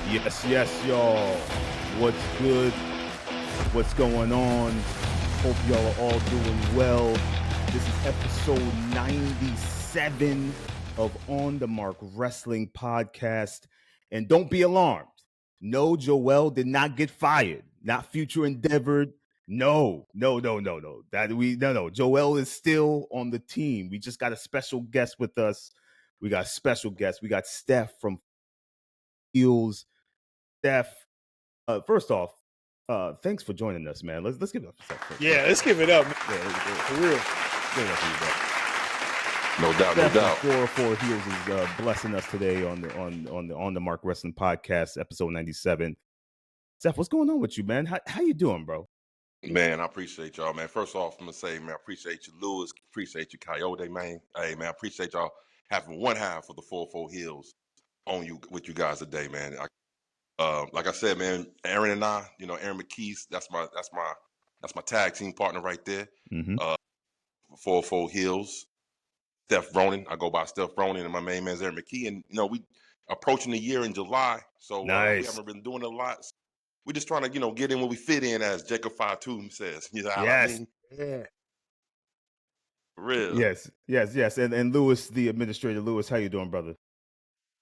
Yes, y'all. What's good? What's going on? Hope y'all are all doing well. This is episode 97 of On the Mark Wrestling Podcast. And don't be alarmed. No, Joel did not get fired. Not future endeavored. No. Joel is still on the team. We just got a special guest with us. We got Steph from Heels. Steph, first off, thanks for joining us, man. Let's give it up for Steph. Yeah, let's give it up, man. Yeah, For real. give it up for you, bro. No doubt. Steph from 404 Heels is blessing us today on the Mark Wrestling Podcast, episode 97. Steph, what's going on with you, man? How you doing, bro? Man, I appreciate y'all, man. First off, I'm going to say, man, I appreciate you, Lewis. Appreciate you, Coyote, man. Hey, man, I appreciate y'all having one half of the 404 Heels on you with you guys today, man. Like I said, man, Aaron and I, Aaron McKees, that's my tag team partner right there. Mm-hmm. 404 Heels. Steph Ronan. I go by Steph Ronan, and my main man's Aaron McKee. And, we approaching the year in July, so Nice. we haven't been doing a lot. We're just trying to, get in where we fit in, as Jacob 5'2" says. You know what I mean? Yeah. For real. Yes. And Lewis, the administrator. Lewis, how you doing, brother?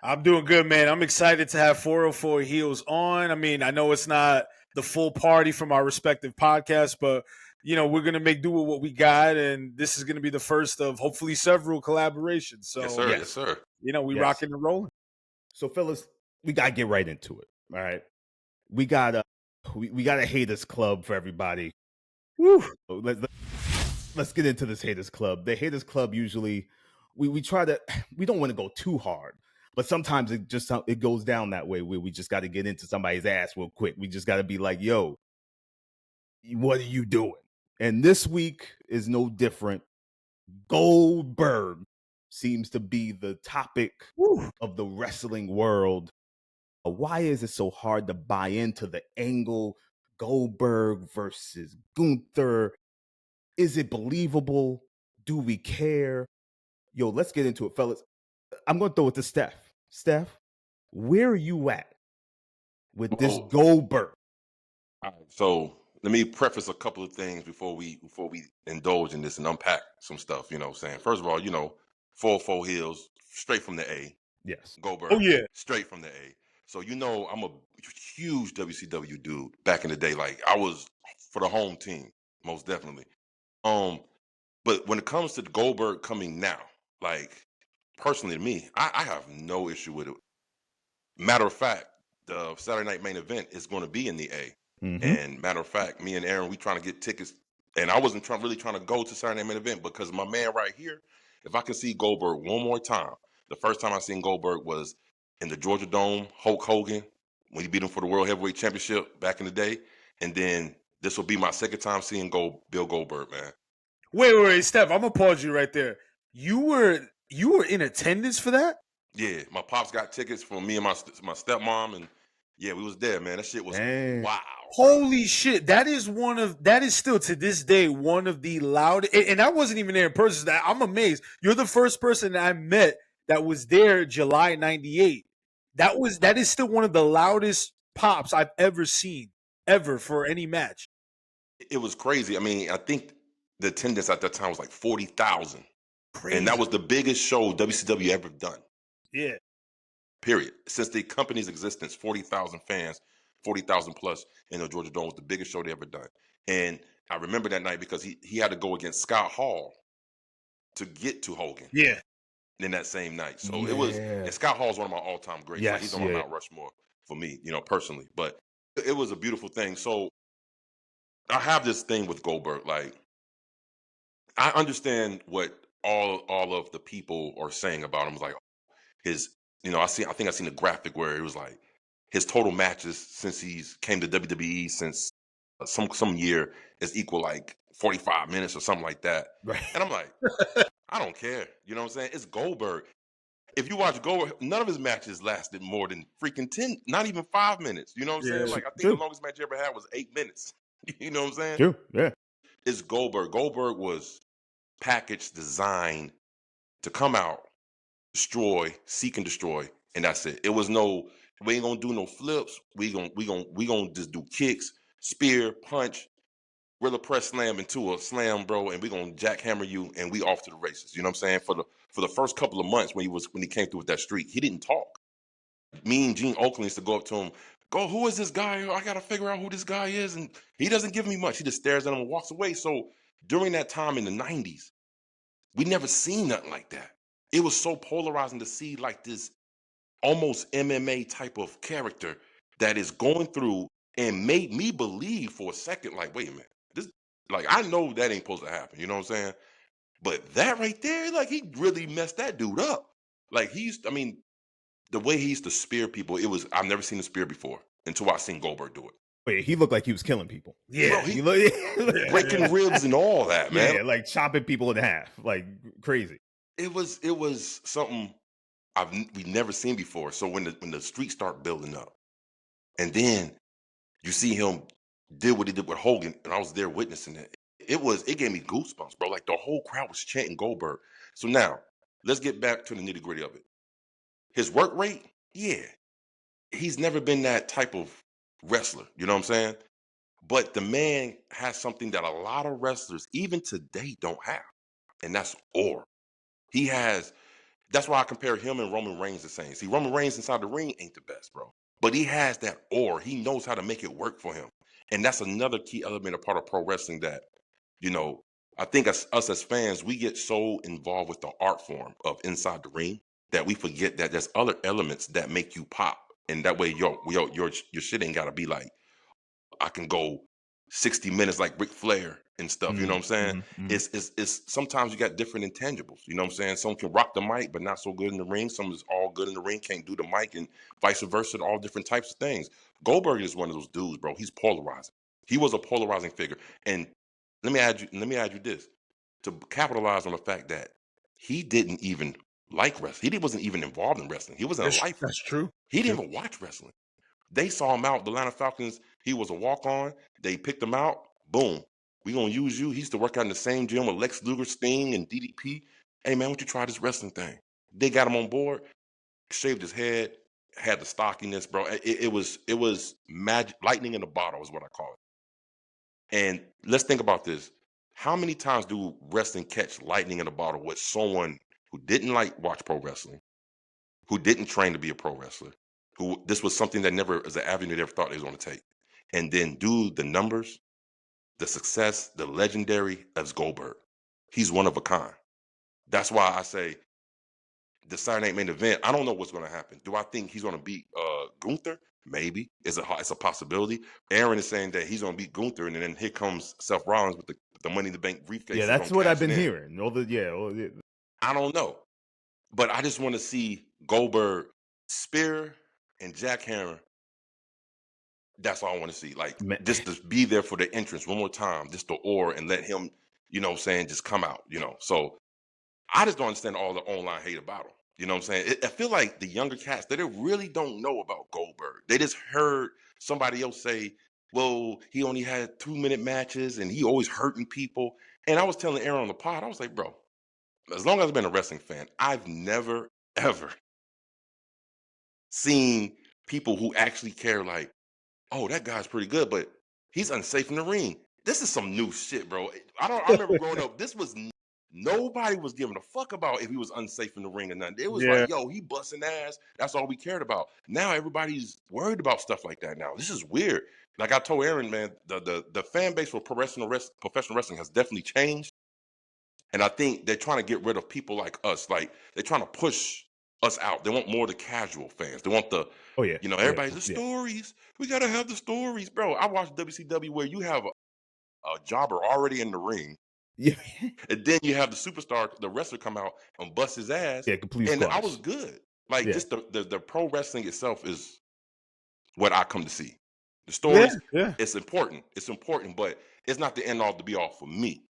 I'm doing good, man. I'm excited to have 404 Heels on. I mean, I know it's not the full party from our respective podcasts, but, we're going to make do with what we got, and this is going to be the first of hopefully several collaborations. So, Yes, sir. we rocking and rolling. So, fellas, we got to get right into it, all right? We got a haters club for everybody. Woo. Let's get into this haters club. The haters club usually we don't want to go too hard, but sometimes it goes down that way where we just got to get into somebody's ass real quick. We just got to be like, yo, what are you doing? And this week is no different. Goldberg seems to be the topic of the wrestling world. Why is it so hard to buy into the angle? Goldberg versus Gunther. Is it believable? Do we care? Yo, let's get into it, fellas. I'm going to throw it to Steph. Steph, where are you at with this Goldberg? All right, so let me preface a couple of things before we indulge in this and unpack some stuff. You know what I'm saying? First of all, 404 Heels, straight from the A. Yes. Goldberg. Oh, yeah. Straight from the A. So, I'm a huge WCW dude back in the day. Like, I was for the home team, most definitely. But when it comes to Goldberg coming now, like, personally to me, I have no issue with it. Matter of fact, the Saturday Night Main Event is going to be in the A. Mm-hmm. And matter of fact, me and Aaron, we trying to get tickets. And I wasn't really trying to go to Saturday Night Main Event because my man right here, if I can see Goldberg one more time, the first time I seen Goldberg was in the Georgia Dome, Hulk Hogan, when he beat him for the World Heavyweight Championship back in the day. And then this will be my second time seeing Bill Goldberg, man. Wait, Steph, I'm going to pause you right there. You were in attendance for that? Yeah, my pops got tickets for me and my stepmom, and yeah, we was there, man. That shit was wow. Holy shit. That is still to this day one of the loudest, and I wasn't even there in person. I'm amazed. You're the first person that I met that was there July 98. That is still one of the loudest pops I've ever seen, ever, for any match. It was crazy. I mean, I think the attendance at that time was like 40,000. And that was the biggest show WCW ever done. Yeah. Period. Since the company's existence, 40,000 fans, 40,000 plus in the Georgia Dome was the biggest show they ever done. And I remember that night because he had to go against Scott Hall to get to Hogan. Yeah. In that same night. So it was, and Scott Hall's one of my all-time greats. Yes, like he's on my Mount Rushmore for me, personally. But it was a beautiful thing. So I have this thing with Goldberg. Like, I understand what all of the people are saying about him. It's like his, I think I seen a graphic where it was like his total matches since he's came to WWE since some year is equal like 45 minutes or something like that. Right. And I'm like, I don't care. You know what I'm saying? It's Goldberg. If you watch Goldberg, none of his matches lasted more than freaking 10, not even 5 minutes. You know what I'm saying? Like, I think the longest match he ever had was 8 minutes. You know what I'm saying? True. Yeah. It's Goldberg. Goldberg was packaged, designed to come out, destroy, seek and destroy, and that's it. It was no We ain't gonna do no flips. We gonna just do kicks, spear, punch, Rilla press slam into a slam, bro, and we gonna jackhammer you, and we off to the races. You know what I'm saying? For the first couple of months when he came through with that streak, he didn't talk. Me and Gene Oakland used to go up to him, go, who is this guy? I gotta figure out who this guy is, and he doesn't give me much. He just stares at him and walks away. So during that time in the '90s, we never seen nothing like that. It was so polarizing to see like this almost MMA type of character that is going through and made me believe for a second, like, wait a minute, this, like, I know that ain't supposed to happen, you know what I'm saying? But that right there, like, he really messed that dude up. Like, I mean, the way he used to spear people, I've never seen a spear before until I seen Goldberg do it. Wait, he looked like he was killing people. Yeah, Bro, he looked breaking ribs and all that, man. Yeah, like chopping people in half, like crazy. It was something we've never seen before. So when the streaks start building up, and then you see him did what he did with Hogan, and I was there witnessing it. It gave me goosebumps, bro. Like the whole crowd was chanting Goldberg. So now let's get back to the nitty gritty of it. His work rate, yeah, he's never been that type of wrestler. You know what I'm saying? But the man has something that a lot of wrestlers, even today, don't have, and that's aura. He has. That's why I compare him and Roman Reigns the same. See, Roman Reigns inside the ring ain't the best, bro. But he has that aura. He knows how to make it work for him. And that's another key element, a part of pro wrestling that, you know, I think us as fans, we get so involved with the art form of inside the ring that we forget that there's other elements that make you pop. And that way your shit ain't gotta be like, I can go 60 minutes like Ric Flair and stuff. You know what I'm saying? It's sometimes you got different intangibles. You know what I'm saying? Some can rock the mic, but not so good in the ring. Some is all good in the ring, can't do the mic, and vice versa. All different types of things. Goldberg is one of those dudes, bro. He's polarizing. He was a polarizing figure. And let me add you this to capitalize on the fact that he didn't even like wrestling. He wasn't even involved in wrestling. He wasn't a lifer. that's true. He didn't even watch wrestling. They saw him out. The Atlanta Falcons, he was a walk-on. They picked him out. Boom. We gonna use you. He used to work out in the same gym with Lex Luger, Sting, and DDP. Hey, man, why don't you try this wrestling thing? They got him on board, shaved his head, had the stockiness, bro. It was magic, lightning in a bottle is what I call it. And let's think about this. How many times do wrestling catch lightning in a bottle with someone who didn't like watch pro wrestling, who didn't train to be a pro wrestler, who this was something that never as an avenue they ever thought they was going to take, and then do the numbers, the success, the legendary as Goldberg. He's one of a kind. That's why I say the Saturday Night Main Event. I don't know what's going to happen. Do I think he's going to beat Gunther? Maybe it's a possibility. Aaron is saying that he's going to beat Gunther, and then here comes Seth Rollins with the Money in the Bank briefcase. Yeah, that's what I've been hearing. I don't know, but I just want to see Goldberg spear and jackhammer. That's all I want to see. Like, just to be there for the entrance one more time, just the aura, and let him, you know what I'm saying, just come out, you know. So I just don't understand all the online hate about him. You know what I'm saying? I feel like the younger cats, they really don't know about Goldberg. They just heard somebody else say, well, he only had 2-minute matches and he always hurting people. And I was telling Aaron on the pod, I was like, bro, as long as I've been a wrestling fan, I've never, ever seen people who actually care like, oh, that guy's pretty good, but he's unsafe in the ring. This is some new shit, bro. I remember growing up, nobody was giving a fuck about if he was unsafe in the ring or nothing. It was like, yo, he busting ass. That's all we cared about. Now everybody's worried about stuff like that now. This is weird. Like I told Aaron, man, the fan base for professional wrestling has definitely changed. And I think they're trying to get rid of people like us. Like they're trying to push us out. They want more of the casual fans. They want the, everybody's the stories. We got to have the stories. Bro, I watched WCW where you have a jobber already in the ring. Yeah. And then you have the superstar, the wrestler come out and bust his ass. Yeah, complete And squash. I was good. Like just the pro wrestling itself is what I come to see. The stories, it's important. It's important, but it's not the end all to be all for me.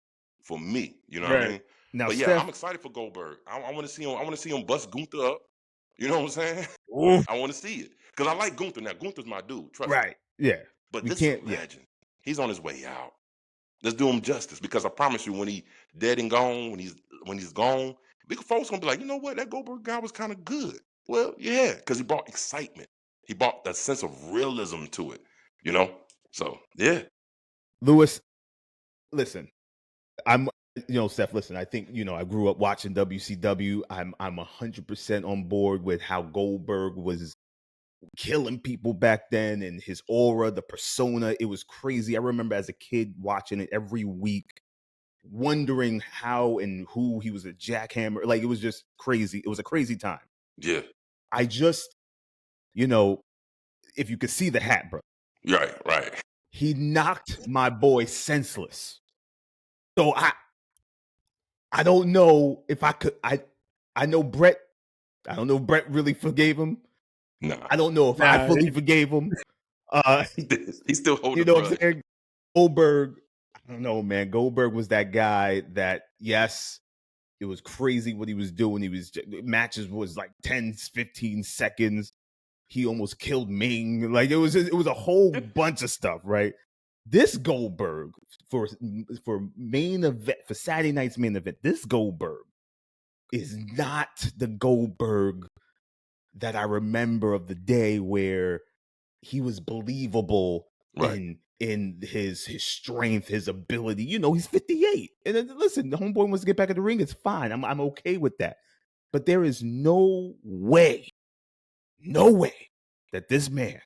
For me, you know what I mean? Now, but Steph, I'm excited for Goldberg. I want to see him. I want to see him bust Gunther up. You know what I'm saying? I want to see it because I like Gunther. Now Gunther's my dude. Trust me. Right? Yeah. But this is a legend. He's on his way out. Let's do him justice because I promise you, when he dead and gone, when he's gone, big folks gonna be like, you know what, that Goldberg guy was kind of good. Well, yeah, because he brought excitement. He brought that sense of realism to it, you know? So, yeah. Lewis, listen, I'm, Steph, listen, I think, I grew up watching WCW. I'm 100% on board with how Goldberg was killing people back then, and his aura, the persona. It was crazy. I remember as a kid watching it every week, wondering how and who he was, a jackhammer. Like, it was just crazy. It was a crazy time. Yeah. I just, if you could see the hat, bro, Right. he knocked my boy senseless. So I don't know if I could. I know Brett. I don't know if Brett really forgave him. Nah. I don't know if I fully forgave him. He's still holding you know what grudge. I'm saying? Goldberg, I don't know, man. Goldberg was that guy that, yes, it was crazy what he was doing. Matches was like 10, 15 seconds. He almost killed Ming. Like, it was a whole bunch of stuff, right? This Goldberg for main event, for Saturday night's main event, this Goldberg is not the Goldberg that I remember of the day where he was believable in his strength, his ability. He's 58. And then, listen, the homeboy wants to get back in the ring. It's fine. I'm okay with that. But there is no way that this man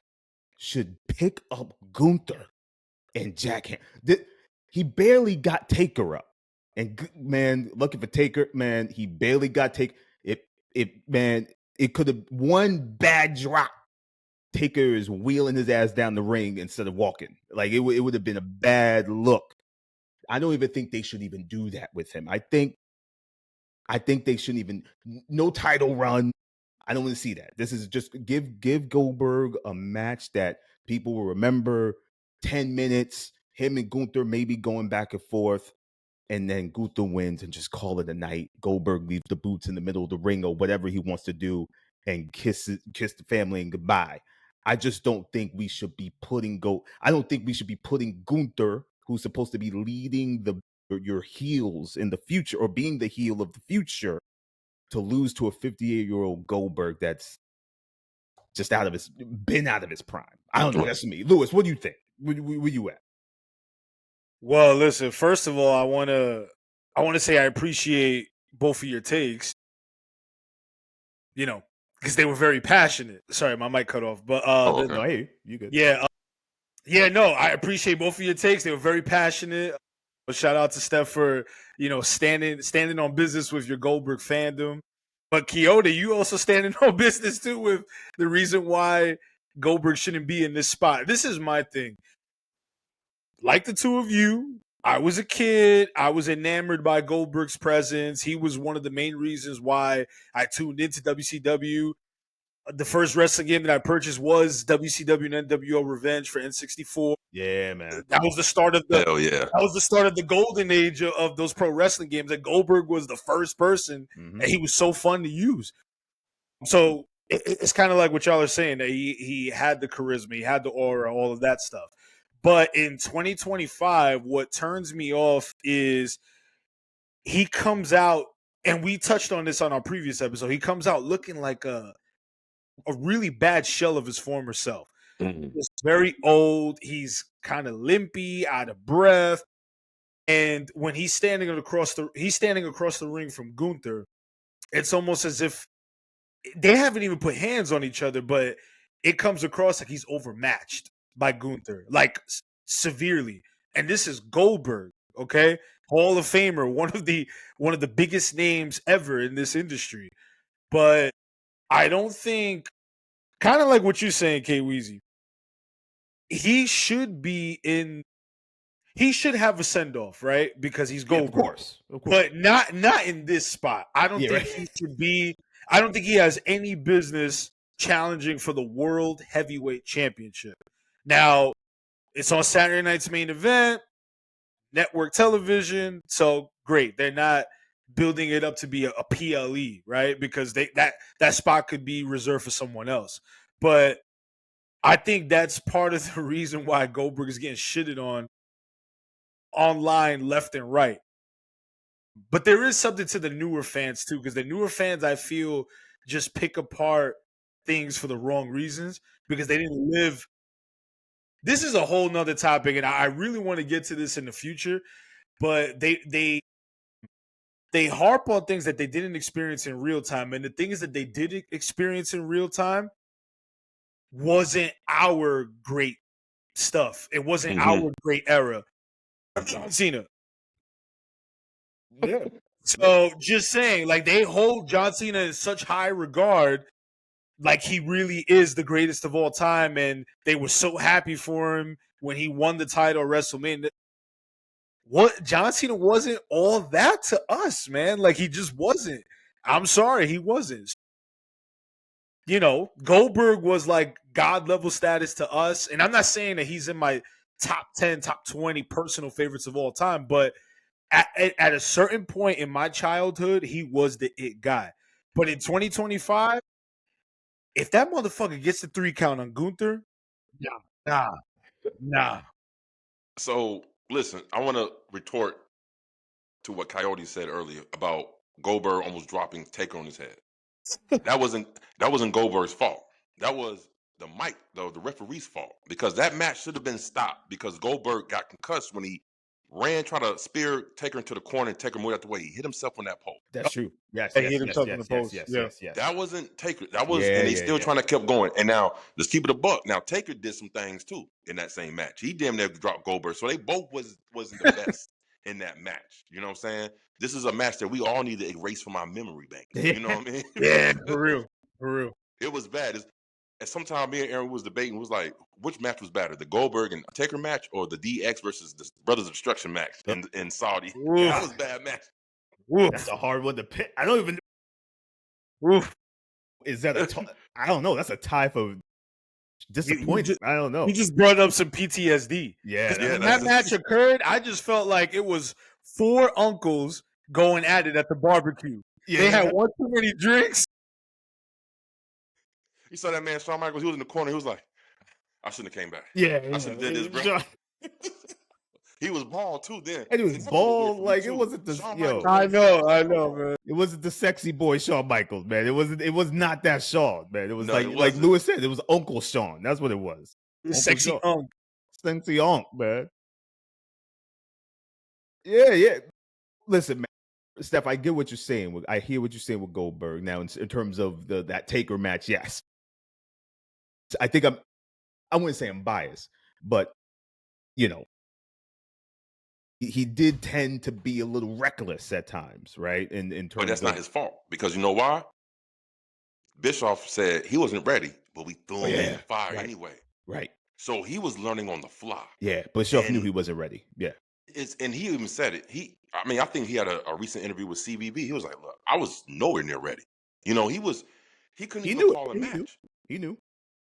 should pick up Gunther and jackham. He barely got Taker up. And, man, looking for Taker, man, he barely got Taker. It could have, one bad drop, Taker is wheeling his ass down the ring instead of walking. Like, it would have been a bad look. I don't even think they should even do that with him. I think they shouldn't even, no title run. I don't want to see that. This is just give Goldberg a match that people will remember. 10 minutes, him and Gunther maybe going back and forth, and then Gunther wins and just call it a night. Goldberg leaves the boots in the middle of the ring or whatever he wants to do and kiss the family and goodbye. I just don't think we should be putting Gunther, who's supposed to be leading your heels in the future or being the heel of the future, to lose to a 58-year-old Goldberg that's just out of his prime. I don't know. That's me. Lewis, what do you think? Where you at? Well, listen, first of all, I want to say I appreciate both of your takes, because they were very passionate. Sorry, my mic cut off. But no, hey, you good. No, I appreciate both of your takes. They were very passionate. Shout out to Steph for, standing on business with your Goldberg fandom. But Kyoto, you also standing on business too with the reason why Goldberg shouldn't be in this spot. This is my thing. Like the two of you, I was a kid. I was enamored by Goldberg's presence. He was one of the main reasons why I tuned into WCW. The first wrestling game that I purchased was WCW and NWO Revenge for N64. Yeah, man. That was the start of the Hell yeah. That was the start of the golden age of those pro wrestling games. And Goldberg was the first person, and he was so fun to use. So it's kind of like what y'all are saying, that he had the charisma, he had the aura, all of that stuff. But in 2025, what turns me off is he comes out, and we touched on this on our previous episode. He comes out looking like a really bad shell of his former self. He's very old. He's kind of limpy, out of breath. And when he's standing across the ring from Gunther, it's almost as if they haven't even put hands on each other, but it comes across like he's overmatched by Gunther, like severely. And this is Goldberg, okay? Hall of Famer, one of the biggest names ever in this industry. But I don't think, kind of like what you're saying, K Weezy, he should have a send-off, right? Because he's Goldberg. Of course. But not in this spot. I don't think he should be. I don't think he has any business challenging for the World Heavyweight Championship. Now, it's on Saturday night's main event, network television, so great. They're not building it up to be a PLE, right? Because that spot could be reserved for someone else. But I think that's part of the reason why Goldberg is getting shitted on online left and right. But there is something to the newer fans too, because the newer fans, I feel, just pick apart things for the wrong reasons because they didn't live. This is a whole nother topic, and I really want to get to this in the future, but they harp on things that they didn't experience in real time, and the things that they did experience in real time wasn't our great stuff. It wasn't our great era. John Cena. Yeah. So just saying, like they hold John Cena in such high regard, like he really is the greatest of all time, and they were so happy for him when he won the title at WrestleMania. What John Cena wasn't all that to us, man. Like he just wasn't. I'm sorry, he wasn't. You know, Goldberg was like God level status to us, and I'm not saying that he's in my top 10, top 20 personal favorites of all time, but at a certain point in my childhood, he was the it guy. But in 2025, if that motherfucker gets the 3 count on Gunther, nah. So listen, I want to retort to what Coyote said earlier about Goldberg almost dropping Taker on his head. That wasn't Goldberg's fault. That was the referee's fault because that match should have been stopped because Goldberg got concussed when he trying to spear Taker into the corner and Taker moved out the way. He hit himself on that pole. That's true. Yes, He hit himself in the post. yes. That wasn't Taker. That was, and he's still trying to keep going. And now let's keep it a buck. Now Taker did some things too in that same match. He damn near dropped Goldberg, so they both wasn't the best in that match. You know what I'm saying? This is a match that we all need to erase from our memory bank. You know what I mean? Yeah, for real. It was bad. And sometimes me and Aaron was debating, was like, which match was better, the Goldberg and Taker match or the DX versus the Brothers of Destruction match in Saudi? Yeah, that was a bad match. That's a hard one to pick. I don't even. Is that I don't know. That's a type of disappointment. I don't know. You just brought up some PTSD. Yeah. When that match occurred, I just felt like it was 4 uncles going at it at the barbecue. Yeah. They had one too many drinks. You saw that man, Shawn Michaels, he was in the corner. He was like, I shouldn't have came back. Yeah. I should have did this, bro. He was bald too then. And he was bald, like it wasn't the I know, man. It wasn't the sexy boy Shawn Michaels, man. It was not that Shawn, man. It was like wasn't. Lewis said, it was Uncle Shawn. That's what it was. Sexy Unc. Sexy Unc, man. Yeah. Listen, man. Steph, I get what you're saying. I hear what you're saying with Goldberg. Now, in terms of that Taker match, yes. I think I wouldn't say I'm biased, but you know, he did tend to be a little reckless at times, right? In terms, but that's not his fault because you know why? Bischoff said he wasn't ready, but we threw him in the fire anyway. Right. So he was learning on the fly. Yeah, Bischoff knew he wasn't ready. Yeah. And he even said it. I think he had a recent interview with CBB. He was like, "Look, I was nowhere near ready." You know, he couldn't even call a match. He knew.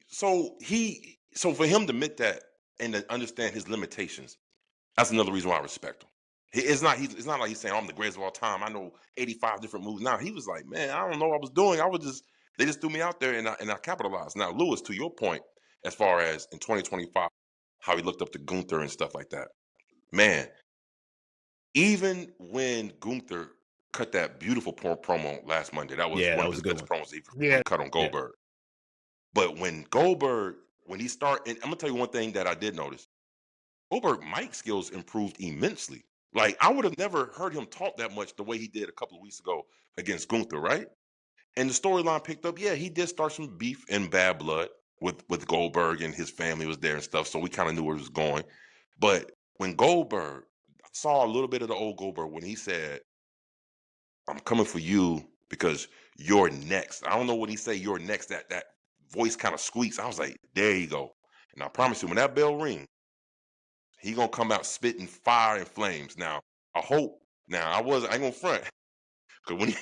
So for him to admit that and to understand his limitations, that's another reason why I respect him. It's not like he's saying I'm the greatest of all time. I know 85 different moves. Now he was like, man, I don't know what I was doing. They just threw me out there and I capitalized. Now, Lewis, to your point, as far as in 2025, how he looked up to Gunther and stuff like that. Man, even when Gunther cut that beautiful promo last Monday, that was one of his best promos he cut on Goldberg. Yeah. But when he started, and I'm gonna tell you one thing that I did notice. Goldberg mic skills improved immensely. Like I would have never heard him talk that much the way he did a couple of weeks ago against Gunther, right? And the storyline picked up. Yeah, he did start some beef and bad blood with Goldberg and his family was there and stuff, so we kind of knew where it was going. But when Goldberg, I saw a little bit of the old Goldberg when he said, "I'm coming for you because you're next." I don't know what he say. You're next. That voice kind of squeaks. I was like, there you go. And I promise you, when that bell rings, he gonna come out spitting fire and flames. Now, I hope. Now, I ain't gonna front, because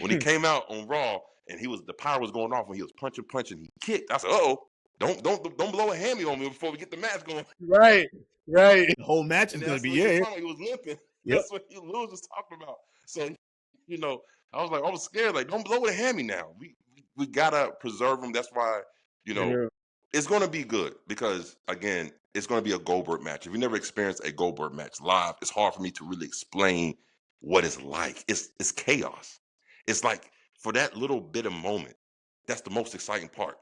when he came out on Raw and the power was going off when he was punching, he kicked. I said, don't blow a hammy on me before we get the match going. Right. The whole match is gonna be He was limping. Yep. That's what Lewis was talking about. So, I was scared. Like, don't blow a hammy now. We gotta preserve him. That's why, it's gonna be good because again, it's going to be a Goldberg match. If you never experienced a Goldberg match live, it's hard for me to really explain what it's like. It's chaos. It's like for that little bit of moment, That's the most exciting part.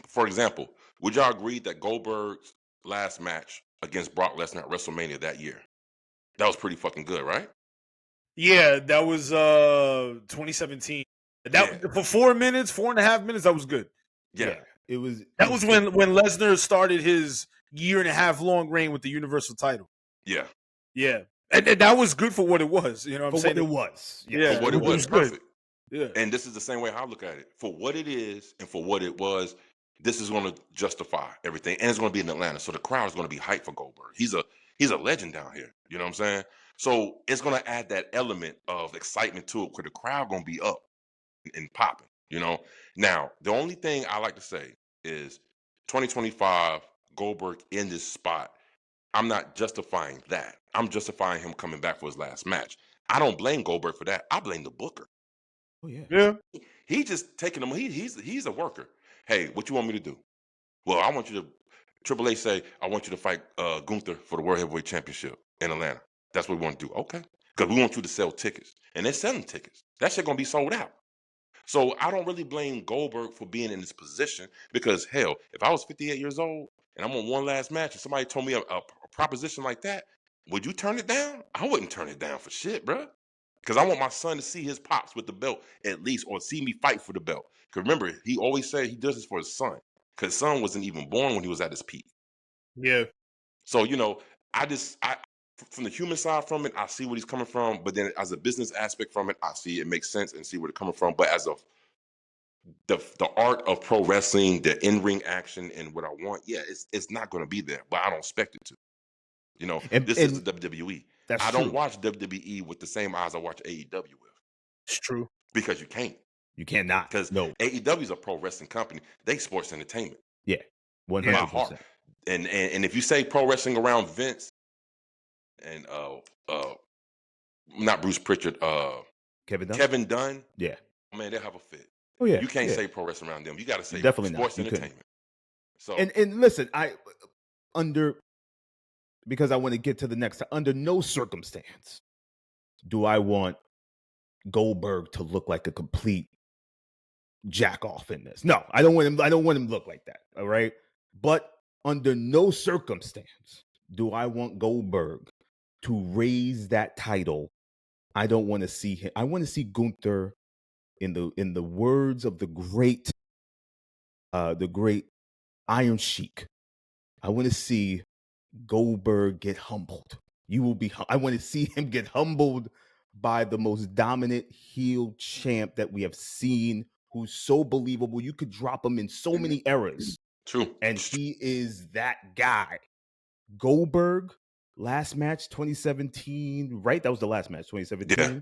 For example, would y'all agree that Goldberg's last match against Brock Lesnar at WrestleMania that year, that was pretty fucking good, right? Yeah, that was 2017. That Yeah. for 4.5 minutes, that was good. Yeah. It was. That was when Lesnar started his 1.5 year long reign with the Universal title. Yeah. Yeah, and that was good for what it was. You know what I'm For saying? what it was. Yeah, For what it was, good. perfect. Yeah, And this is the same way I look at it. For what it is and for what it was, this is going to justify everything. And it's going to be in Atlanta. So the crowd is going to be hyped for Goldberg. He's a legend down here. You know what I'm saying? So it's going to add that element of excitement to it where the crowd going to be up and popping, you know? Now, the only thing I like to say is 2025, Goldberg in this spot. I'm not justifying that. I'm justifying him coming back for his last match. I don't blame Goldberg for that. I blame the booker. Oh yeah. yeah. He just taking him. He's a worker. Hey, what you want me to do? Well, I want you to. Triple H say I want you to fight Gunther for the World Heavyweight Championship in Atlanta. That's what we want to do. Okay, because we want you to sell tickets, and they're selling tickets. That shit gonna be sold out. So I don't really blame Goldberg for being in this position because hell, if I was 58 years old and I'm on one last match and somebody told me a proposition like that, would you turn it down? I wouldn't turn it down for shit, bruh. Because I want my son to see his pops with the belt at least, or see me fight for the belt. Because remember, he always said he does this for his son. Because his son wasn't even born when he was at his peak. Yeah. So, I from the human side from it, I see where he's coming from. But then as a business aspect from it, I see it makes sense and see where it's coming from. But as of the art of pro wrestling, the in-ring action and what I want, yeah, it's not going to be there. But I don't expect it to. This is the WWE. I don't watch WWE with the same eyes I watch AEW with. It's true. Because you can't. You cannot. Because AEW is a pro wrestling company. They sports entertainment. Yeah. 100%. And if you say pro wrestling around Vince and not Bruce Pritchard, Kevin Dunn, yeah, man, they'll have a fit. Oh yeah, you can't say pro wrestling around them. You got to say definitely sports not. entertainment. So and listen, because I want to get to the next. Under no circumstance do I want Goldberg to look like a complete jack off in this. No, I don't want him. I don't want him to look like that. All right, but under no circumstance do I want Goldberg to raise that title. I don't want to see him. I want to see Gunther, in the words of the great Iron Sheik. I want to see Goldberg get humbled. I want to see him get humbled by the most dominant heel champ that we have seen, who's so believable. You could drop him in so many eras. True. And he is that guy. Goldberg, last match, 2017, right? That was the last match, 2017. Yeah.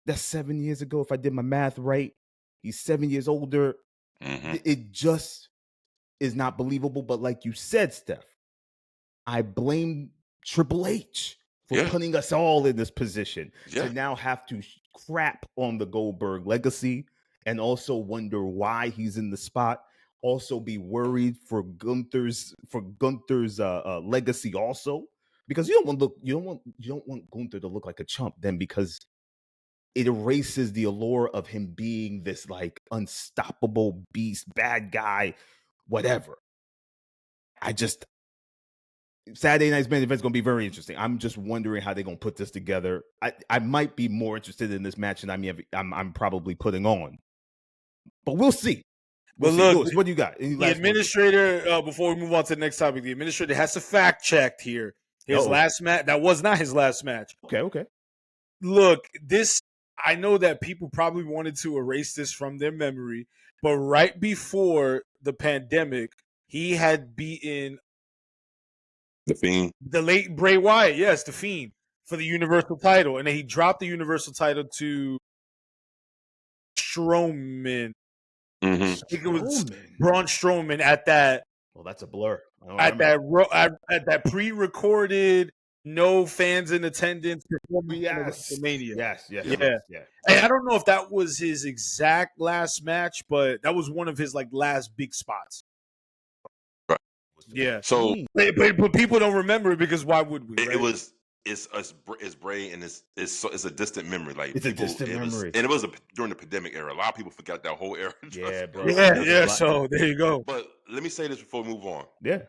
That's 7 years ago, if I did my math right. He's 7 years older. Mm-hmm. It just is not believable. But like you said, Steph, I blame Triple H for putting us all in this position to now have to crap on the Goldberg legacy and also wonder why he's in the spot. Also be worried for Gunther's legacy also, because you don't want Gunther to look like a chump then, because it erases the allure of him being this like unstoppable beast, bad guy, whatever. Saturday night's main event is going to be very interesting. I'm just wondering how they're going to put this together. I might be more interested in this match than I'm probably putting on, but we'll see. But look, Lewis, what do you got? The administrator, before we move on to the next topic, the administrator has to fact check here. His last match, that was not his last match. Okay. Look, I know that people probably wanted to erase this from their memory, but right before the pandemic, he had beaten The Fiend, the late Bray Wyatt, yes, the Fiend, for the Universal title, and then he dropped the Universal title to Strowman. Mm-hmm. I think it was Braun Strowman at that. Well, that's a blur. At that pre-recorded, no fans in attendance performance at WrestleMania. Yes. And I don't know if that was his exact last match, but that was one of his last big spots. Right. Yeah. So, but people don't remember it because why would we? Right? It was it's Bray, and it's a distant memory. Like It's a people, distant memory. it was during the pandemic era. A lot of people forgot that whole era. Yeah, Trust me. bro. Yeah, There's a yeah. lot. So there you go. But let me say this before we move on. Yeah.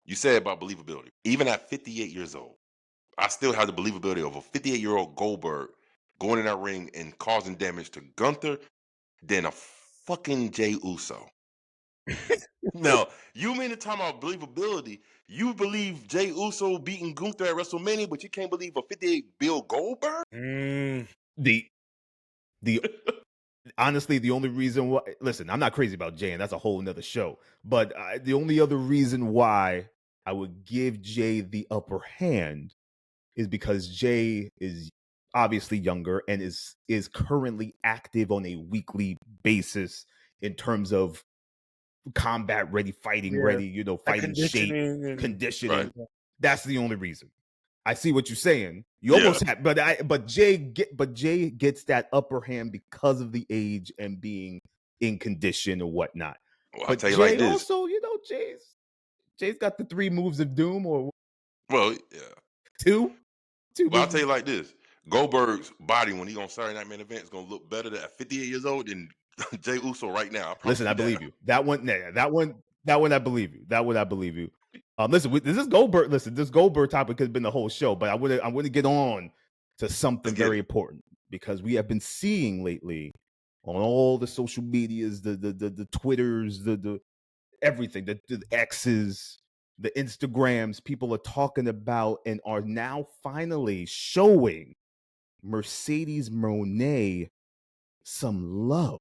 You said about believability. Even at 58 years old, I still have the believability of a 58-year-old Goldberg going in that ring and causing damage to Gunther than a fucking Jey Uso. Now, you mean to talk about believability? You believe Jey Uso beating Gunther at WrestleMania, but you can't believe a 58 Bill Goldberg? The honestly, the only reason why, listen, I'm not crazy about Jay, and that's a whole nother show. But the only other reason why I would give Jay the upper hand is because Jay is obviously younger and is currently active on a weekly basis in terms of combat ready, fighting Yeah, ready, like fighting shape, conditioning and conditioning. Right. That's the only reason. I see what you're saying. You Yeah. almost have, but Jay gets that upper hand because of the age and being in condition or whatnot. Well, I'll But tell you Jay like this. also, Jay's got the 3 moves of doom or Well, yeah. two Well, I'll moves. tell you like this. Goldberg's body when he on Saturday Night Main Event is gonna look better at 58 years old than Jey Uso right now. I promise Listen, you I that. believe you. That one, I believe you. That one, I believe you. Listen, this is Goldberg. Listen, this Goldberg topic has been the whole show, but I want to get on to something Let's get very it. important because we have been seeing lately on all the social medias, the Twitters, the everything, the X's, the Instagrams. People are talking about and are now finally showing Mercedes Moné some love.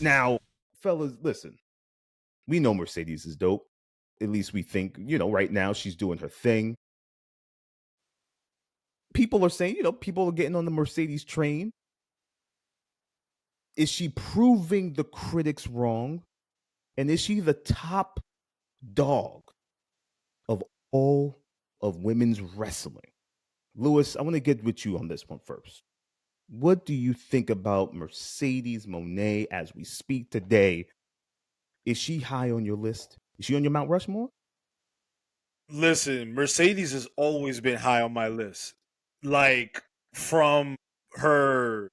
Now, fellas, listen. We know Mercedes is dope. At least we think, right now she's doing her thing. People are saying, people are getting on the Mercedes train. Is she proving the critics wrong? And is she the top dog of all of women's wrestling? Lewis, I want to get with you on this one first. What do you think about Mercedes Moné as we speak today? Is she high on your list? Is she on your Mount Rushmore? Listen, Mercedes has always been high on my list. Like from her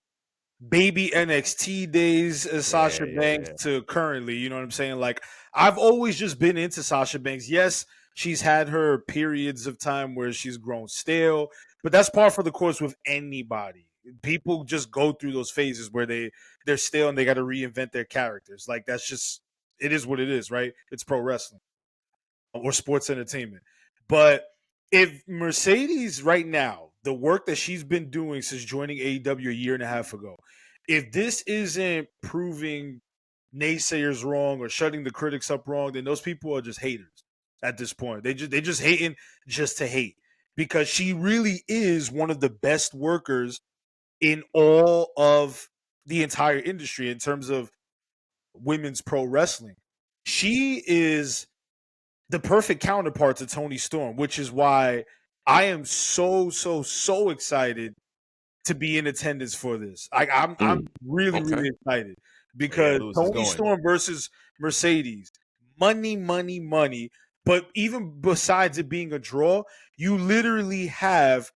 baby NXT days as Sasha Banks Yeah. to currently, you know what I'm saying? Like I've always just been into Sasha Banks. Yes, she's had her periods of time where she's grown stale, but that's par for the course with anybody. People just go through those phases where they're stale and they got to reinvent their characters. Like that's just it is what it is, right? It's pro wrestling or sports entertainment. But if Mercedes right now, the work that she's been doing since joining AEW a year and a half ago, if this isn't proving naysayers wrong or shutting the critics up wrong, then those people are just haters at this point. They just hating just to hate because she really is one of the best workers in all of the entire industry in terms of women's pro wrestling. She is the perfect counterpart to Toni Storm, which is why I am so excited to be in attendance for this. I'm really Okay. excited Yeah, because Lewis is Toni going. Storm versus Mercedes, money. But even besides it being a draw, you literally have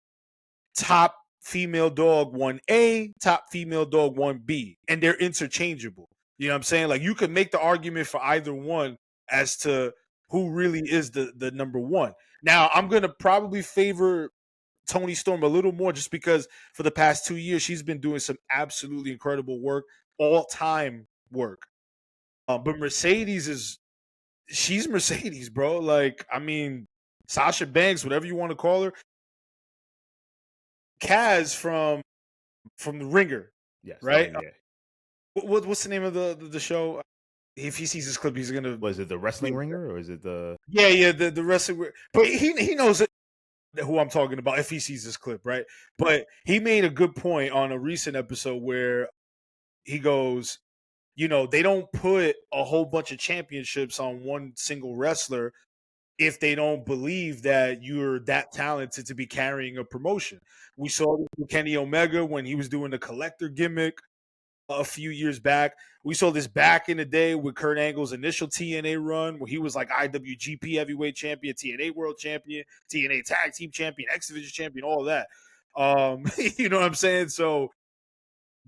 top female dog 1A, top female dog 1B, and they're interchangeable. You know what I'm saying? Like you could make the argument for either one as to who really is the number one. Now, I'm going to probably favor Toni Storm a little more just because for the past 2 years she's been doing some absolutely incredible work, all-time work. But she's Mercedes, bro. Like, I mean, Sasha Banks, whatever you want to call her, Kaz from the Ringer, Yes. right? Yeah. What's the name of the show? If he sees this clip, he's gonna. Was it the wrestling ringer or is it the? Yeah, the wrestling. But he knows who I'm talking about if he sees this clip, right? But he made a good point on a recent episode where he goes, they don't put a whole bunch of championships on one single wrestler if they don't believe that you're that talented to be carrying a promotion. We saw this with Kenny Omega when he was doing the collector gimmick. a few years back. We saw this back in the day with Kurt Angle's initial TNA run, where he was like IWGP Heavyweight Champion, TNA World Champion, TNA Tag Team Champion, X Division Champion, all of that. You know what I'm saying? So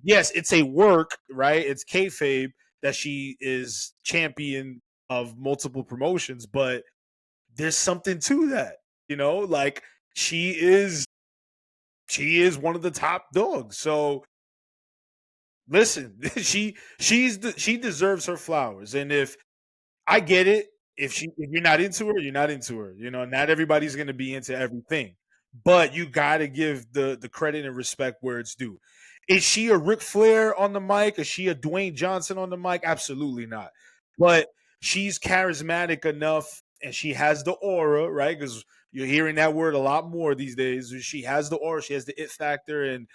yes, it's a work, right? It's kayfabe that she is champion of multiple promotions, but there's something to that, you know. Like she is one of the top dogs. So listen, she deserves her flowers, and if I get it. If you're not into her, you're not into her. You know, not everybody's going to be into everything, but you got to give the credit and respect where it's due. Is she a Ric Flair on the mic? Is she a Dwayne Johnson on the mic? Absolutely not. But she's charismatic enough, and she has the aura, right? Because you're hearing that word a lot more these days. She has the aura, she has the it factor, and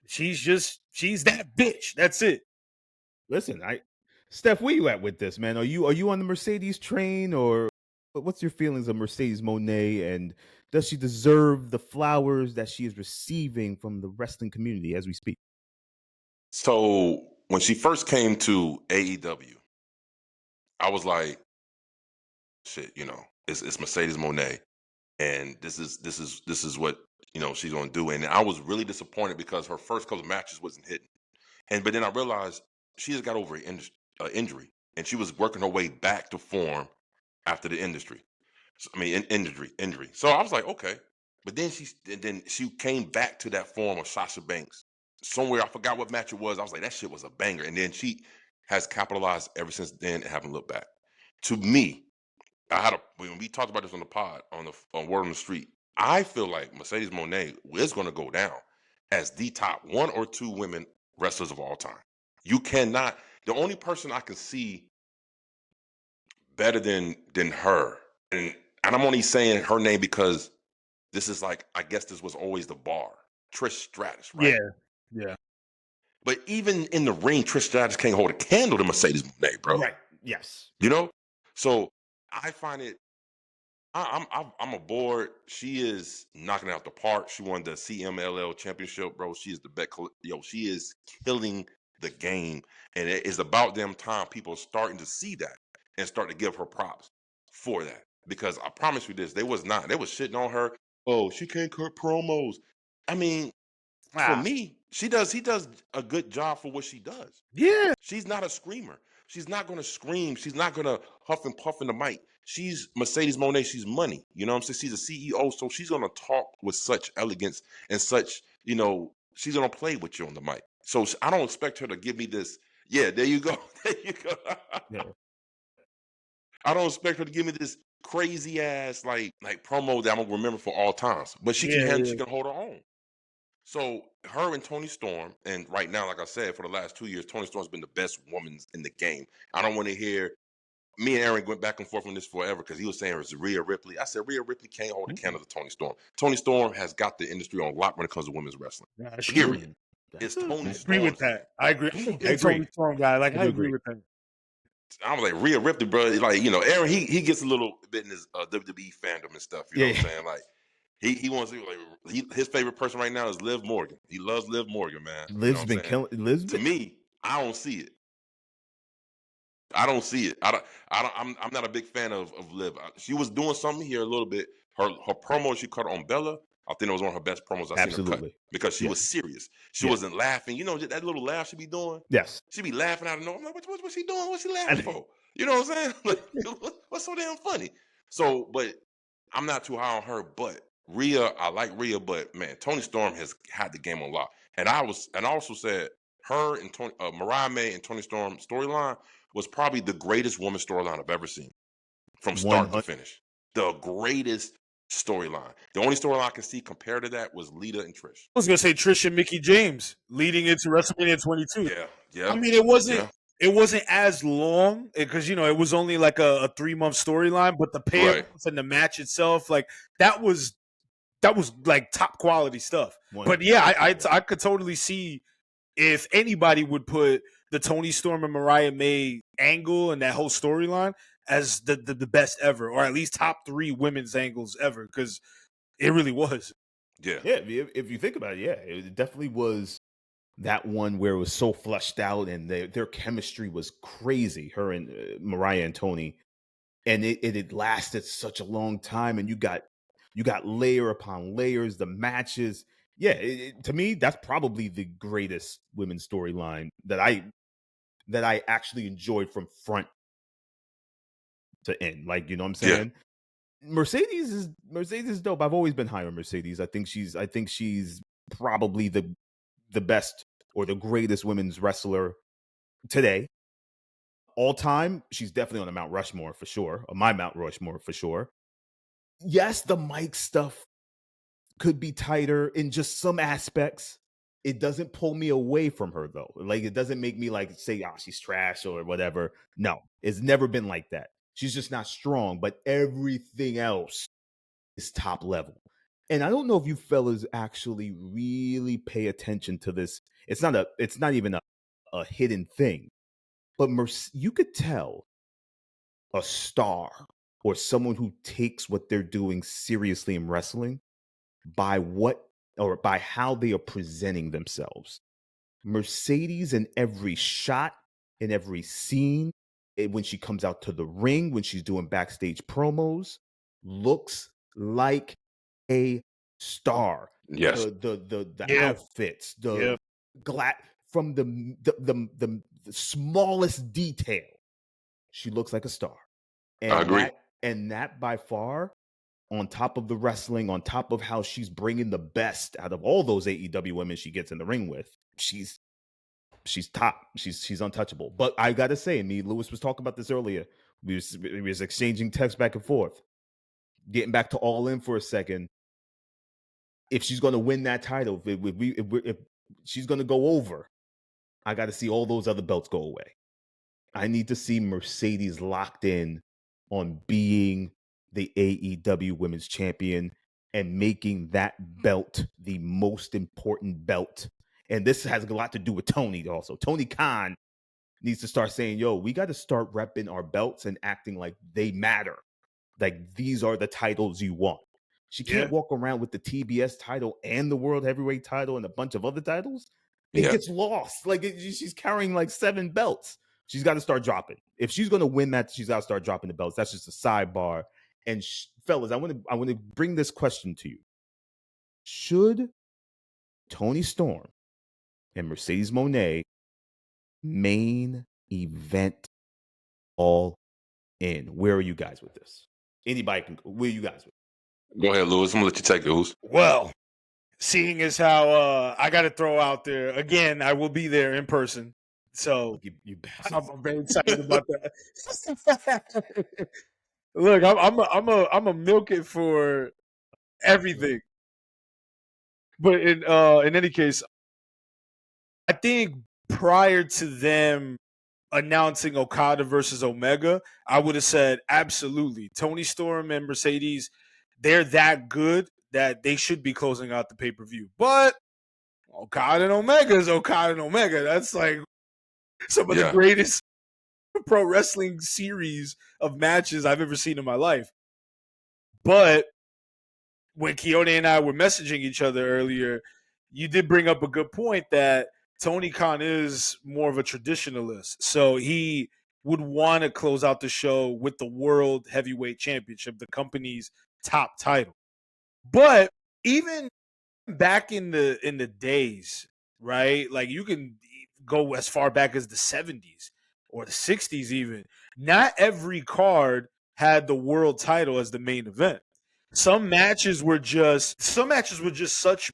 she's that bitch. That's it. Listen, Steph, where you at with this, man? Are you on the Mercedes train, or what's your feelings of Mercedes Moné, and does she deserve the flowers that she is receiving from the wrestling community as we speak? So when she first came to AEW, I was like, shit, it's Mercedes Moné, and this is what she's gonna do. And I was really disappointed because her first couple of matches wasn't hitting. But then I realized she just got over an injury, and she was working her way back to form after the injury. Injury. So I was like, okay. But then she came back to that form of Sasha Banks. Somewhere I forgot what match it was. I was like, that shit was a banger. And then she has capitalized ever since then and haven't looked back. To me, when we talked about this on the pod on Word on the Street, I feel like Mercedes Moné is going to go down as the top 1 or 2 women wrestlers of all time. You cannot. The only person I can see better than her, and I'm only saying her name because this is like, I guess this was always the bar. Trish Stratus, right? Yeah. But even in the ring, Trish Stratus can't hold a candle to Mercedes Moné, bro. Right. Yes. So I find it. I'm aboard. She is knocking out the park. She won the CMLL championship, bro. She is the best. She is killing the game, and it is about damn time people are starting to see that and start to give her props for that. Because I promise you this, they was shitting on her. Oh, she can't cut promos. I mean, for me, he does a good job for what she does. Yeah. She's not a screamer. She's not going to scream. She's not going to huff and puff in the mic. She's Mercedes Moné. She's money. You know what I'm saying? She's a CEO, so she's going to talk with such elegance and such, she's going to play with you on the mic. So I don't expect her to give me this. Yeah, there you go. There you go. Yeah. I don't expect her to give me this crazy ass like promo that I'm going to remember for all times. But she can hold her own. So her and Toni Storm, and right now, like I said, for the last 2 years, Toni Storm's been the best woman in the game. I don't want to hear. Me and Aaron went back and forth on this forever because he was saying it was Rhea Ripley. I said Rhea Ripley can't hold a candle to Toni Storm. Toni Storm has got the industry on lock when it comes to women's wrestling. Period. It's Toni Storm. I agree with that. I agree. I'm a big Toni Storm guy. Like I agree with that. I was like Rhea Ripley, bro. Like Aaron, he gets a little bit in his WWE fandom and stuff. You know what I'm saying? Like. He wants to his favorite person right now is Liv Morgan. He loves Liv Morgan, man. Liv's been killing. To me, I don't see it. I'm not a big fan of Liv. She was doing something here a little bit. Her promo she cut on Bella, I think it was one of her best promos I've seen her cut because she was serious. She wasn't laughing. That little laugh she be doing. Yes, she be laughing out of nowhere. I'm like, what's she doing? What's she laughing for? You know what I'm saying? Like, what's so damn funny? So, but I'm not too high on her. But Rhea, I like Rhea, but man, Toni Storm has had the game on lock. And I also said her and Mariah May and Toni Storm storyline was probably the greatest woman storyline I've ever seen from start to finish. The greatest storyline. The only storyline I can see compared to that was Lita and Trish. I was gonna say Trish and Mickie James leading into WrestleMania 22. Yeah. I mean, it wasn't as long because it was only like a 3-month storyline, but the payoff and the match itself, like that was like top quality stuff. But yeah, I could totally see if anybody would put the Toni Storm and Mariah May angle and that whole storyline as the best ever, or at least top 3 women's angles ever, because it really was. Yeah. If you think about it, it definitely was That one where it was so flushed out and their chemistry was crazy, her and Mariah and Tony. And it had lasted such a long time, and you got layer upon layers, the matches. Yeah, to me, that's probably the greatest women's storyline that I actually enjoyed from front to end. Like, you know what I'm Yeah. saying? Mercedes is dope. I've always been high on Mercedes. I think she's probably the best or the greatest women's wrestler today. All time, she's definitely on the Mount Rushmore for sure. On my Mount Rushmore for sure. Yes, the mic stuff could be tighter in just some aspects. It doesn't pull me away from her though. Like, it doesn't make me like say, "Oh, she's trash" or whatever. No, it's never been like that. She's just not strong, but everything else is top level. And I don't know if you fellas actually really pay attention to this. It's not even a hidden thing. But you could tell a star or someone who takes what they're doing seriously in wrestling by by how they are presenting themselves. Mercedes in every shot, in every scene, when she comes out to the ring, when she's doing backstage promos, looks like a star. Yes. The Yeah. outfits, Yeah. from the smallest detail, she looks like a star. I And agree. that by far, on top of the wrestling, on top of how she's bringing the best out of all those AEW women she gets in the ring with, she's top. She's untouchable. But I gotta say, me Lewis was talking about this earlier. We was exchanging texts back and forth. Getting back to All In for a second. If she's going to win that title, if she's going to go over, I got to see all those other belts go away. I need to see Mercedes locked in on being the AEW Women's Champion and making that belt the most important belt. And this has a lot to do with Tony also. Tony Khan needs to start saying, yo, we got to start repping our belts and acting like they matter. Like, these are the titles you want. She can't walk around with the TBS title and the World Heavyweight title and a bunch of other titles. It Yeah. gets lost. Like, she's carrying like 7 belts. She's got to start dropping. If she's going to win that, she's got to start dropping the belts. That's just a sidebar. And fellas, I want to bring this question to you. Should Toni Storm and Mercedes Moné main event All In? Where are you guys with this? Anybody can. Where are you guys with? Go ahead, Lewis. I'm gonna let you take it, Lewis. Well, seeing as how I got to throw out there again, I will be there in person. So You I'm very excited about that. Look, I'm a milk it for everything. But in any case, I think prior to them announcing Okada versus Omega, I would have said absolutely. Toni Storm and Mercedes, they're that good that they should be closing out the pay-per-view. But Okada and Omega is Okada and Omega. That's like some of the greatest pro wrestling series of matches I've ever seen in my life. But when Keone and I were messaging each other earlier, you did bring up a good point that Tony Khan is more of a traditionalist. So he would want to close out the show with the World Heavyweight Championship, the company's top title. But even back in the days, right? Like, you can go as far back as the 70s or the 60s even. Not every card had the world title as the main event. Some matches were just such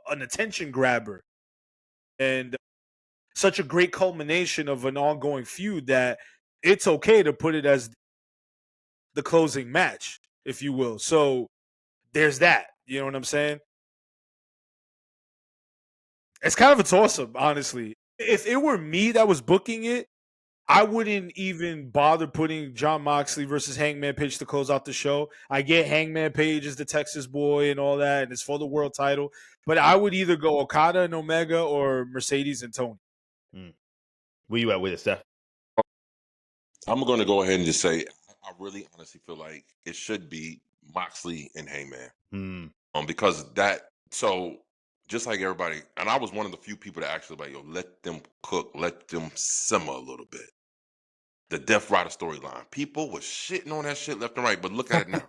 an attention grabber and such a great culmination of an ongoing feud that it's okay to put it as the closing match, if you will. So there's that. You know what I'm saying? It's kind of a toss-up, honestly. If it were me that was booking it, I wouldn't even bother putting John Moxley versus Hangman Page to close out the show. I get Hangman Page as the Texas boy and all that, and it's for the world title. But I would either go Okada and Omega or Mercedes and Tony. Where you at with it, Steph? I'm going to go ahead and just say I really honestly feel like it should be Moxley and Hangman. Because that, so just like everybody, and I was one of the few people that actually like, yo, let them cook, let them simmer a little bit. The Death Rider storyline, people was shitting on that shit left and right, but look at it now.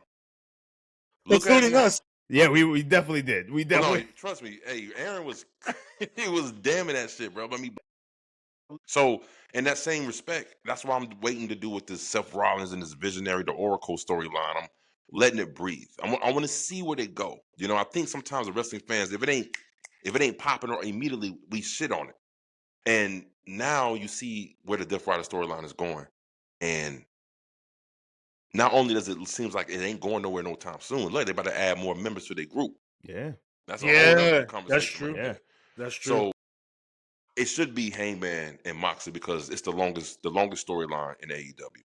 Look at it Including now. us. Yeah, we definitely did. We Well, no, definitely. trust me. Hey, Aaron was he was damning that shit, bro. I mean, so in that same respect, that's why I'm waiting to do with this Seth Rollins and this Visionary, the Oracle storyline. I'm letting it breathe. I want to see where they go. You know, I think sometimes the wrestling fans, if it ain't popping or immediately, we shit on it. And now you see where the Death Rider storyline is going, and not only does it seems like it ain't going nowhere no time soon. Look, they about to add more members to their group. Yeah, That's a whole other Yeah, that's conversation right true. yeah. there. That's true. So it should be Hangman and Moxley because it's the longest storyline in AEW,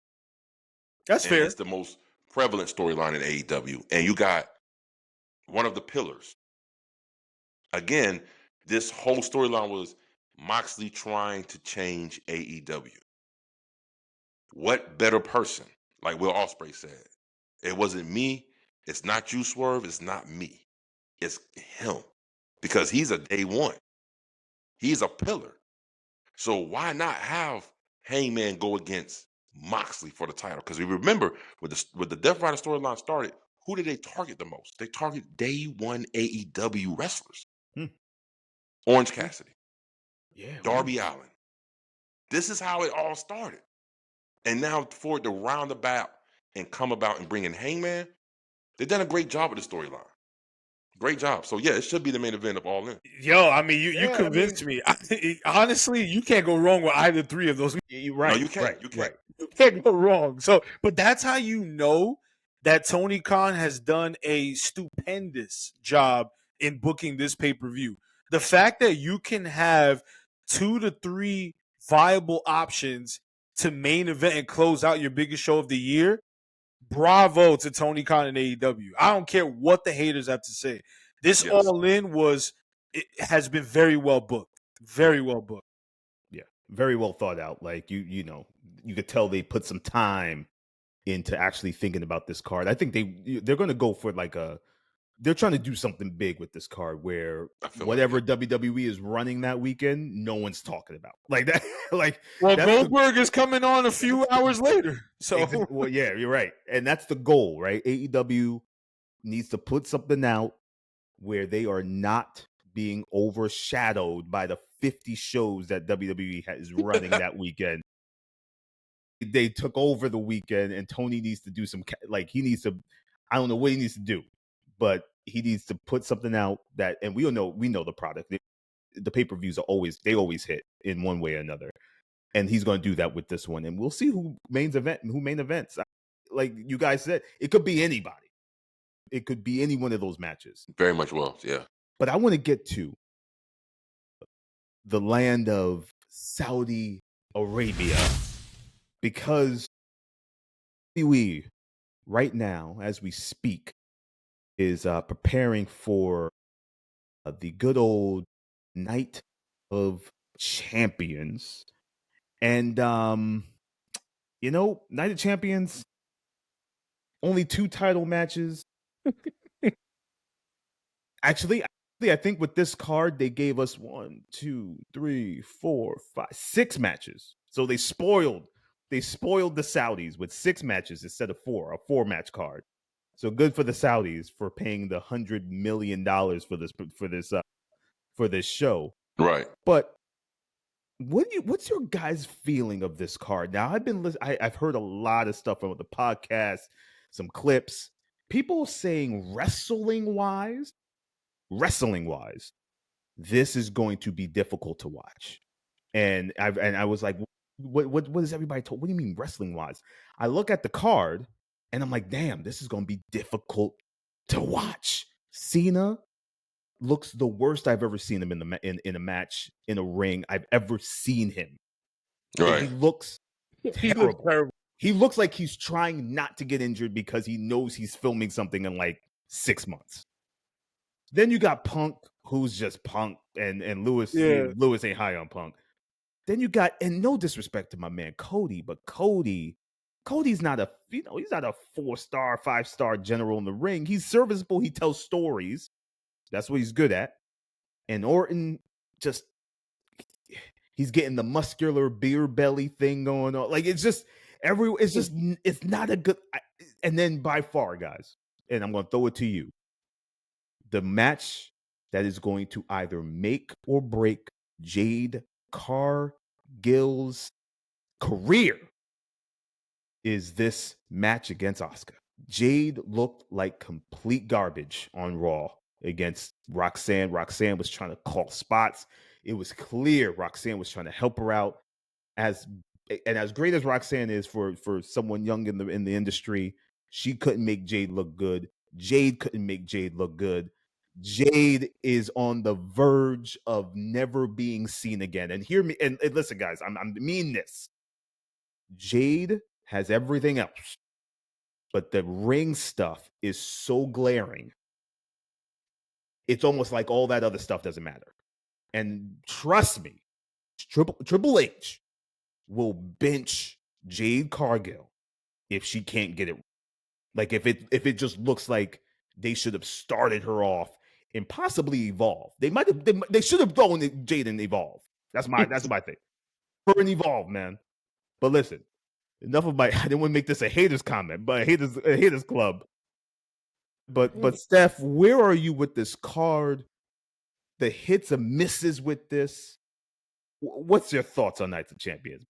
That's and fair. it's the most prevalent storyline in AEW. And you got one of the pillars. Again, this whole storyline was Moxley trying to change AEW. What better person? Like Will Ospreay said, it wasn't me. It's not you, Swerve. It's not me. It's him because he's a day one. He's a pillar. So why not have Hangman go against Moxley for the title? Because we remember with the Death Rider storyline started, who did they target the most? They targeted day one AEW wrestlers. Hmm. Orange Cassidy, Yeah, Darby Allin. This is how it all started. And now for it to round about and come about and bring in Hangman, they've done a great job with the storyline. Great job. So yeah, it should be the main event of All In. Yo, I mean, you Yeah, I convinced me. Honestly, you can't go wrong with either three of those. you're No, right. you can't. Right. You can't. You can't go wrong. So, but that's how you know that Tony Khan has done a stupendous job in booking this pay-per-view. The fact that you can have 2 to 3 viable options to main event and close out your biggest show of the year. Bravo to Tony Khan and AEW. I don't care what the haters have to say. This Yes. All In it has been very well booked. Very well booked. Yeah, very well thought out. Like you know, you could tell they put some time into actually thinking about this card. I think they're going to go for they're trying to do something big with this card where I feel like whatever it. WWE is running that weekend, no one's talking about like that. Like Well, that's Goldberg is coming on a few hours later. So well, yeah, you're right, and that's the goal, right? AEW needs to put something out where they are not being overshadowed by the 50 shows that WWE is running that weekend. They took over the weekend, and Tony needs to do some he needs to. I don't know what he needs to do, but he needs to put something out that, and we know the product. The pay-per-views always hit in one way or another, and he's going to do that with this one, and we'll see who main events. Like you guys said, it could be anybody. It could be any one of those matches. Very much well. Yeah. But I want to get to the land of Saudi Arabia because we right now, as we speak, is preparing for the good old Night of Champions. And, Night of Champions, only 2 title matches. Actually, I think with this card, they gave us 1, 2, 3, 4, 5, 6 matches. So they spoiled the Saudis with 6 matches instead of 4, a 4-match card. So good for the Saudis for paying the $100 million for this show. Right. But what's your guys' feeling of this card? Now I've heard a lot of stuff on the podcast, some clips, people saying wrestling wise, this is going to be difficult to watch. And I was like, what is everybody told? What do you mean wrestling wise? I look at the card and I'm like, damn, this is going to be difficult to watch. Cena looks the worst I've ever seen him in a match, in a ring. I've ever seen him. Right. He looks he looks terrible. He looks like he's trying not to get injured because he knows he's filming something in like 6 months. Then you got Punk, who's just Punk, and Lewis. Yeah. Lewis ain't high on Punk. Then you got, and no disrespect to my man Cody, but Cody's not he's not a 4-star, 5-star general in the ring. He's serviceable. He tells stories. That's what he's good at. And Orton just, he's getting the muscular beer belly thing going on. Like, it's just, it's not a good. And then by far, guys, and I'm going to throw it to you, the match that is going to either make or break Jade Cargill's career is this match against Asuka. Jade looked like complete garbage on Raw against Roxanne. Roxanne was trying to call spots. It was clear Roxanne was trying to help her out. As great as Roxanne is for someone young in the industry, she couldn't make Jade look good. Jade couldn't make Jade look good. Jade is on the verge of never being seen again. And hear me, and listen, guys, I'm mean this. Jade has everything else, but the ring stuff is so glaring. It's almost like all that other stuff doesn't matter. And trust me, Triple H will bench Jade Cargill if she can't get it. Like, if it just looks like they should have started her off and possibly Evolve. They should have thrown Jade and Evolve. That's my thing. Her and Evolve, man. But listen, enough of I didn't want to make this a haters comment, but a haters club. But Steph, where are you with this card? The hits and misses with this. What's your thoughts on Night of Champions?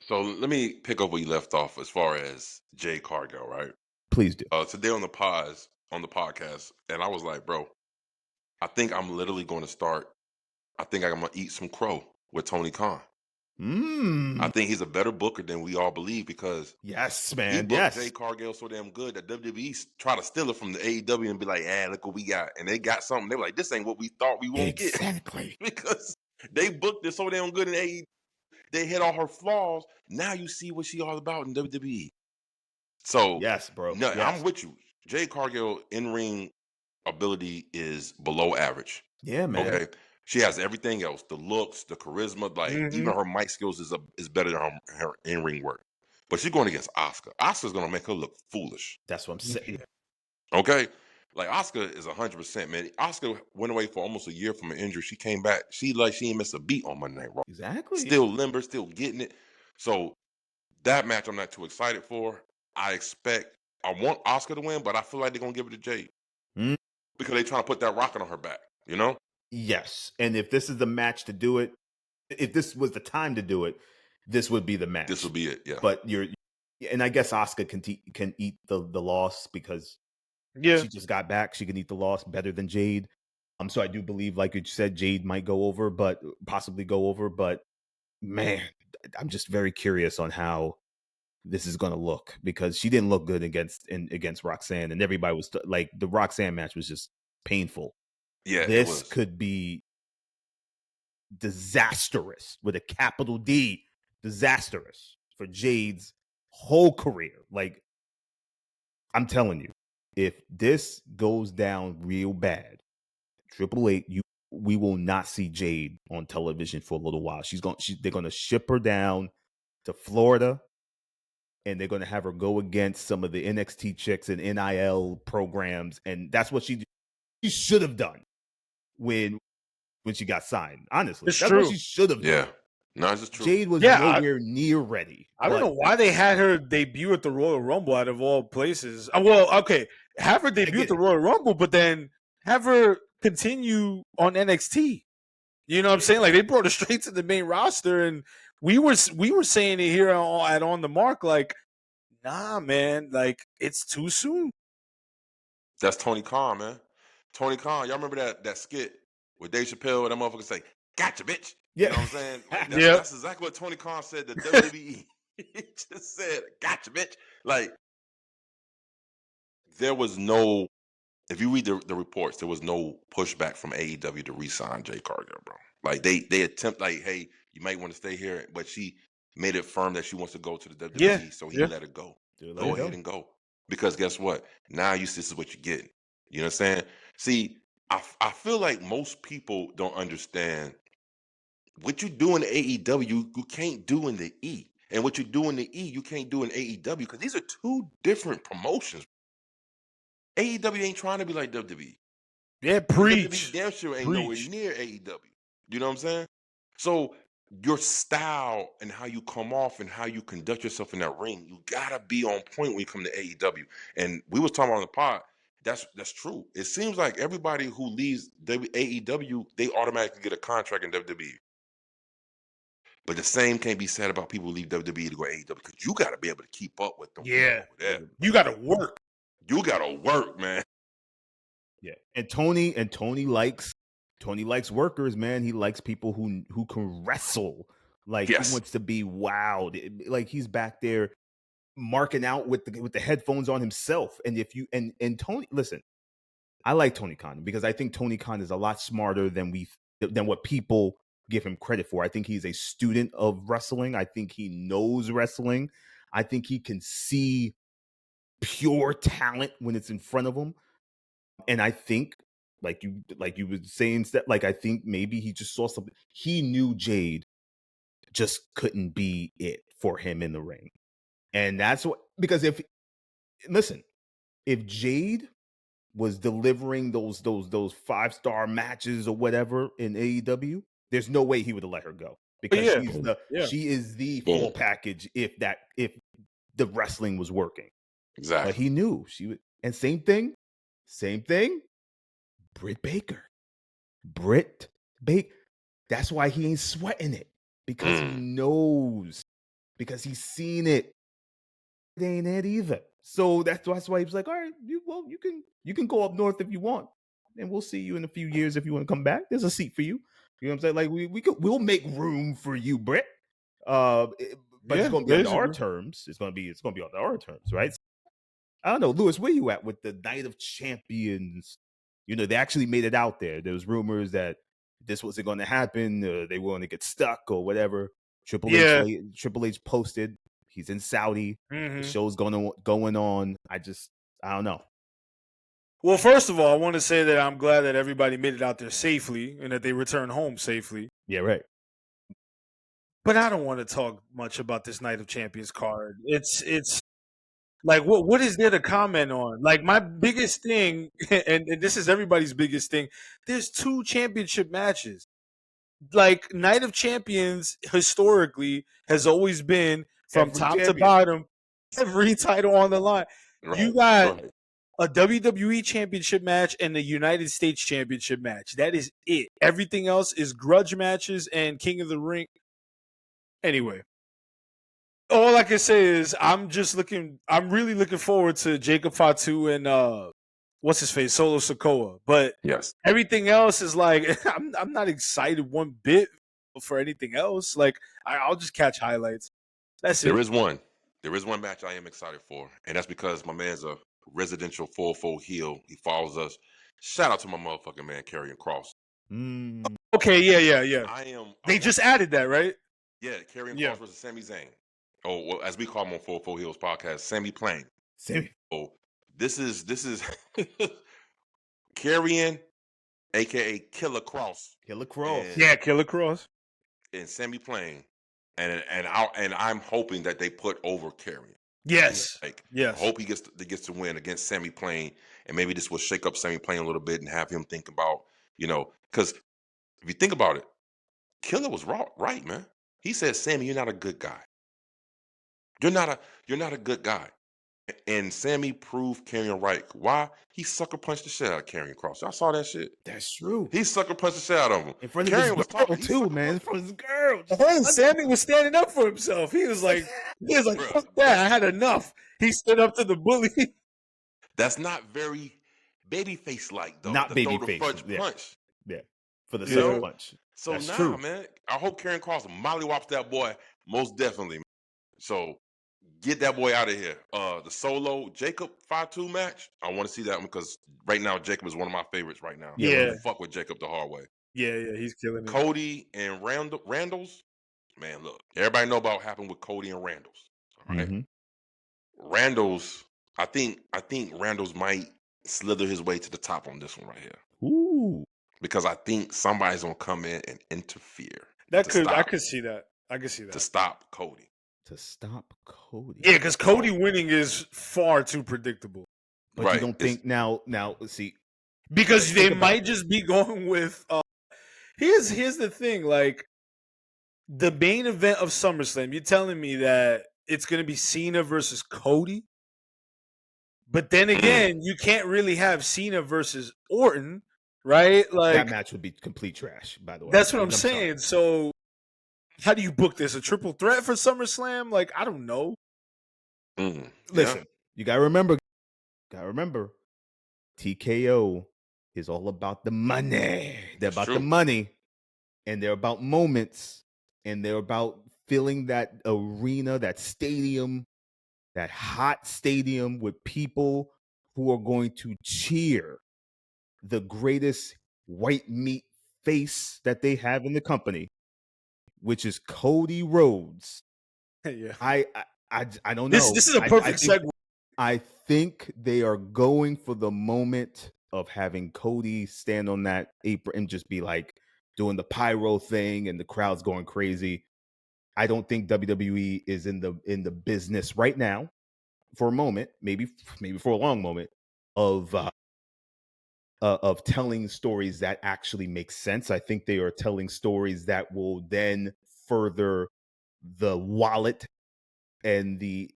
So let me pick up where you left off as far as Jade Cargill, right? Please do. Today on the podcast, and I was like, bro, I think I'm literally going to start. I think I'm going to eat some crow with Tony Khan. I think he's a better booker than we all believe, because yes, man, he booked Jade Cargill so damn good that WWE try to steal it from the AEW and be like, look what we got. And they got something. They were like, this ain't what we thought we won't get. Exactly. Because they booked it so damn good in AEW. They hit all her flaws. Now you see what she all about in WWE. So yes, bro. No, yes. I'm with you. Jade Cargill in-ring ability is below average. Yeah, man. Okay. She has everything else, the looks, the charisma, like even her mic skills is better than her in-ring work. But she's going against Asuka. Asuka's going to make her look foolish. That's what I'm saying. Okay? Like, Asuka is 100%, man. Asuka went away for almost a year from an injury. She came back. She ain't missed a beat on Monday Night Raw. Exactly. Still limber, still getting it. So that match I'm not too excited for. I want Asuka to win, but I feel like they're going to give it to Jade. Because they're trying to put that rocket on her back, you know? Yes. And if this is the match to do it, if this was the time to do it, this would be the match. This would be it, yeah. But and I guess Asuka can eat the loss because she just got back. She can eat the loss better than Jade. So I do believe, like you said, Jade might possibly go over. But man, I'm just very curious on how this is going to look, because she didn't look good against Roxanne, and everybody was like, the Roxanne match was just painful. Yeah, this could be disastrous with a capital D, disastrous for Jade's whole career. Like, I'm telling you, if this goes down real bad, Triple H, we will not see Jade on television for a little while. They're going to ship her down to Florida, and they're going to have her go against some of the NXT chicks and NIL programs, and that's what she should have done when she got signed. Honestly, that's true. what she should have done. Yeah, no, it's just true. Jade was nowhere near ready. I don't know why they had her debut at the Royal Rumble out of all places. Well, okay, have her debut at the Royal Rumble, but then have her continue on NXT. You know what I'm saying? Like, they brought her straight to the main roster, and we were saying it here at On the Mark, like, nah, man, like, it's too soon. That's Tony Khan, man. Tony Khan, y'all remember that skit with Dave Chappelle and that motherfucker say, "Gotcha, bitch." Yeah. You know what I'm saying? Like, that's exactly what Tony Khan said to WWE. He just said, "Gotcha, bitch." Like, there was no, if you read the reports, there was no pushback from AEW to re-sign Jade Cargill, bro. Like, they attempt, like, hey, you might want to stay here, but she made it firm that she wants to go to the WWE, so he let her go. Go ahead and go. Because guess what? Now this is what you're getting. You know what I'm saying? See, I feel like most people don't understand what you do in the AEW, you can't do in the E. And what you do in the E, you can't do in AEW, because these are two different promotions. AEW ain't trying to be like WWE. Yeah, WWE preach. damn sure ain't nowhere Preach. near AEW. You know what I'm saying? So your style and how you come off and how you conduct yourself in that ring, you gotta be on point when you come to AEW. And we was talking on the pod. That's true. It seems like everybody who leaves AEW, they automatically get a contract in WWE. But the same can't be said about people who leave WWE to go to AEW because you got to be able to keep up with them people Yeah. over there. You got to work. You got to work, man. Yeah, and Tony likes workers, man. He likes people who can wrestle. Like Yes. he wants to be wowed. Like he's back there marking out with the headphones on himself. And if you and Tony, listen, I like Tony Khan because I think Tony Khan is a lot smarter than what people give him credit for. I think he's a student of wrestling. I think he knows wrestling. I think he can see pure talent when it's in front of him. And I think, like you were saying, like I think maybe he just saw something. He knew Jade just couldn't be it for him in the ring, and that's what. Because if Jade was delivering those 5-star matches or whatever in AEW, there's no way he would have let her go because she is the full package. If the wrestling was working, exactly. But he knew she would. And same thing. Britt Baker. That's why he ain't sweating it because he knows, because he's seen it. It ain't it either. So that's why he was like, all right, you can go up north if you want, and we'll see you in a few years if you want to come back. There's a seat for you. You know what I'm saying? Like we'll make room for you, Britt. But it's gonna be on our terms. It's gonna be on our terms, right? I don't know, Lewis, where you at with the Night of Champions? You know, they actually made it out there. There was rumors that this wasn't going to happen. They were going to get stuck or whatever. Triple H posted he's in Saudi. The show's going on. I don't know. Well, first of all, I want to say that I'm glad that everybody made it out there safely and that they returned home safely. Yeah, right. But I don't want to talk much about this Night of Champions card. It's like, what is there to comment on? Like, my biggest thing, and this is everybody's biggest thing, there's 2 championship matches. Like, Night of Champions historically has always been from top to bottom, every title on the line. Right, you got a WWE championship match and a United States championship match. That is it. Everything else is grudge matches and King of the Ring. Anyway, all I can say is I'm really looking forward to Jacob Fatu and what's his face, Solo Sikoa. But everything else is like I'm not excited one bit for anything else. Like I'll just catch highlights. That's it. There is one match I am excited for, and that's because my man's a residential 4-4 heel. He follows us. Shout out to my motherfucking man Karrion Kross. Okay, yeah. They just added that, right? Yeah, Karrion Kross versus Sami Zayn. Oh, well, as we call him on 4-4 Heels podcast, Sammy Plain. Oh, this is Karrion, aka Killer Kross. Killer Kross. Killer Kross. And Sammy Plain. And I'm hoping that they put over Karrion. Yes. I hope he gets to win against Sammy Plain, and maybe this will shake up Sammy Plain a little bit and have him think about, because if you think about it, Killer was right, man. He said, Sammy, you're not a good guy. You're not a good guy. And Sammy proved Karrion right. Why? He sucker punched the shit out of Karrion Kross. Y'all saw that shit? That's true. He sucker punched the shit out of him. In front of his girl too, man. In front of his girl. Hey, Sammy was standing up for himself. He was like, fuck that. I had enough. He stood up to the bully. That's not very babyface like, though. Not babyface. Punch. Yeah. For the sucker punch. So that's true, man. I hope Karrion Kross mollywops that boy most definitely. Man. So get that boy out of here. The Solo Jacob Fatu match, I want to see that one because right now Jacob is one of my favorites right now. Yeah. Fuck with Jacob the hard way. Yeah, he's killing it. Cody and Randall's, man, look, everybody know about what happened with Cody and Randall's. All right. Randall's, I think Randall's might slither his way to the top on this one right here. Ooh. Because I think somebody's gonna come in and interfere. I could see that. To stop Cody. Yeah, because Cody winning is far too predictable. But you don't think now see, because they Think about might it. just be going with. Here's the thing, like the main event of SummerSlam. You're telling me that it's gonna be Cena versus Cody, but then again, you can't really have Cena versus Orton, right? That Like match would be complete trash, by the way. that's what I'm I'm sorry. saying. So how do you book this? A triple threat for SummerSlam? Like I don't know. Yeah. Listen, you gotta remember, TKO is all about the money. They're It's about the true. money, and they're about moments, and they're about filling that arena, that stadium, that hot stadium with people who are going to cheer the greatest white meat face that they have in the company, which is Cody Rhodes. Yeah. I don't This know. is a perfect segue. I think they are going for the moment of having Cody stand on that apron and just be like doing the pyro thing and the crowd's going crazy. I don't think WWE is in the business right now for a moment, maybe for a long moment of telling stories that actually make sense. I think they are telling stories that will then further the wallet and the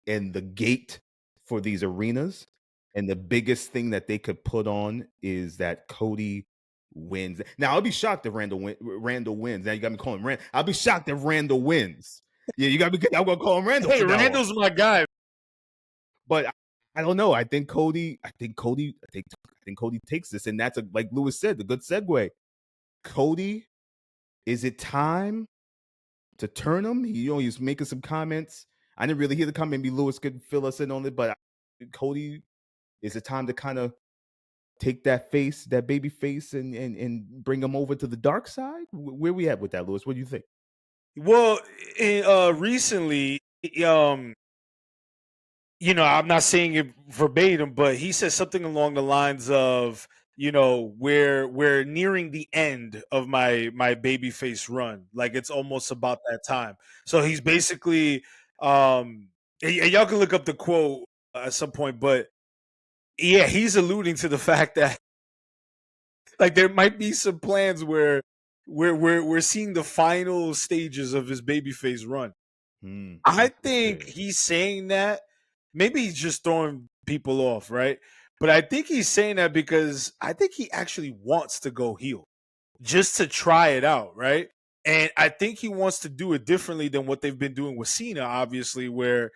gate for these arenas. And the biggest thing that they could put on is that Cody wins. Now I'll be shocked if Randall wins. Now you got me calling him Randall. I'll be shocked if Randall wins. Yeah, you got me. I'm gonna call him Randall. Hey, from now on. Randall's my guy. But I don't know. I think Cody takes this, and that's like Lewis said, the good segue. Cody, is it time to turn him? He's making some comments. I didn't really hear the comment. Maybe Lewis could fill us in on it, but Cody, is it time to kind of take that baby face, and bring him over to the dark side? Where we at with that, Lewis? What do you think? Well, recently, I'm not saying it verbatim, but he said something along the lines of, we're nearing the end of my babyface run. Like it's almost about that time. So he's basically, and y'all can look up the quote at some point, but yeah, he's alluding to the fact that like there might be some plans where we're seeing the final stages of his babyface run. I think he's saying that. Maybe he's just throwing people off, right? But I think he's saying that because I think he actually wants to go heel just to try it out, right? And I think he wants to do it differently than what they've been doing with Cena, obviously, where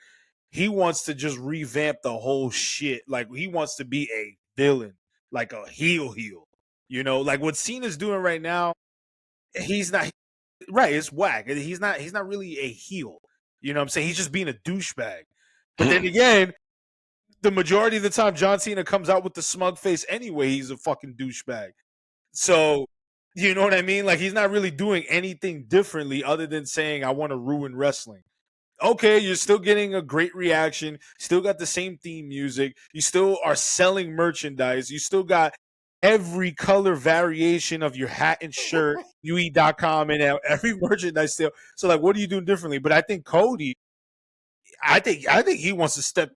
he wants to just revamp the whole shit. Like he wants to be a villain, like a heel. Like what Cena's doing right now, he's not right, it's whack. He's not really a heel. You know what I'm saying? He's just being a douchebag. But then again, the majority of the time John Cena comes out with the smug face anyway, he's a fucking douchebag. So, you know what I mean? Like he's not really doing anything differently other than saying I want to ruin wrestling. Okay, you're still getting a great reaction, still got the same theme music, you still are selling merchandise, you still got every color variation of your hat and shirt, UE.com and every merchandise still. So like what are you doing differently? But I think Cody, I think he wants to step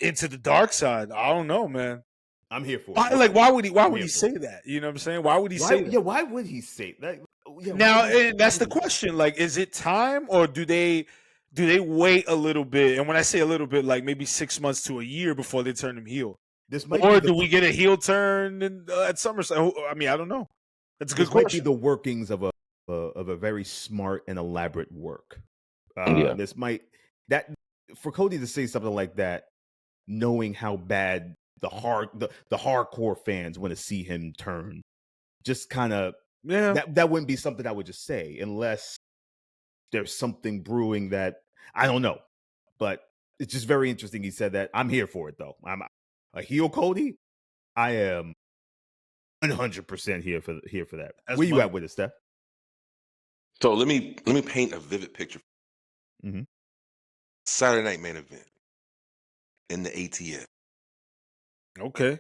into the dark side. I don't know, man. I'm here for Why, it. like why would he for say that? You know what I'm saying? Why would he say that? Yeah, why would he say that? Yeah, Now, and that's the question. Like, is it time, or do they wait a little bit? And when I say a little bit, like maybe 6 months to a year before they turn him heel, or do we get a heel turn at SummerSlam? I mean, I don't know. That's a good question. Might be the workings of a very smart and elaborate work. This might that for Cody to say something like that, knowing how bad the hardcore fans want to see him turn, just kind of that wouldn't be something I would just say unless there's something brewing that I don't know. But it's just very interesting he said that. I'm here for it though. I'm a heel Cody. I am 100% here for that. Where you at with it, Steph? So let me paint a vivid picture. Saturday night main event in the ATF. Okay.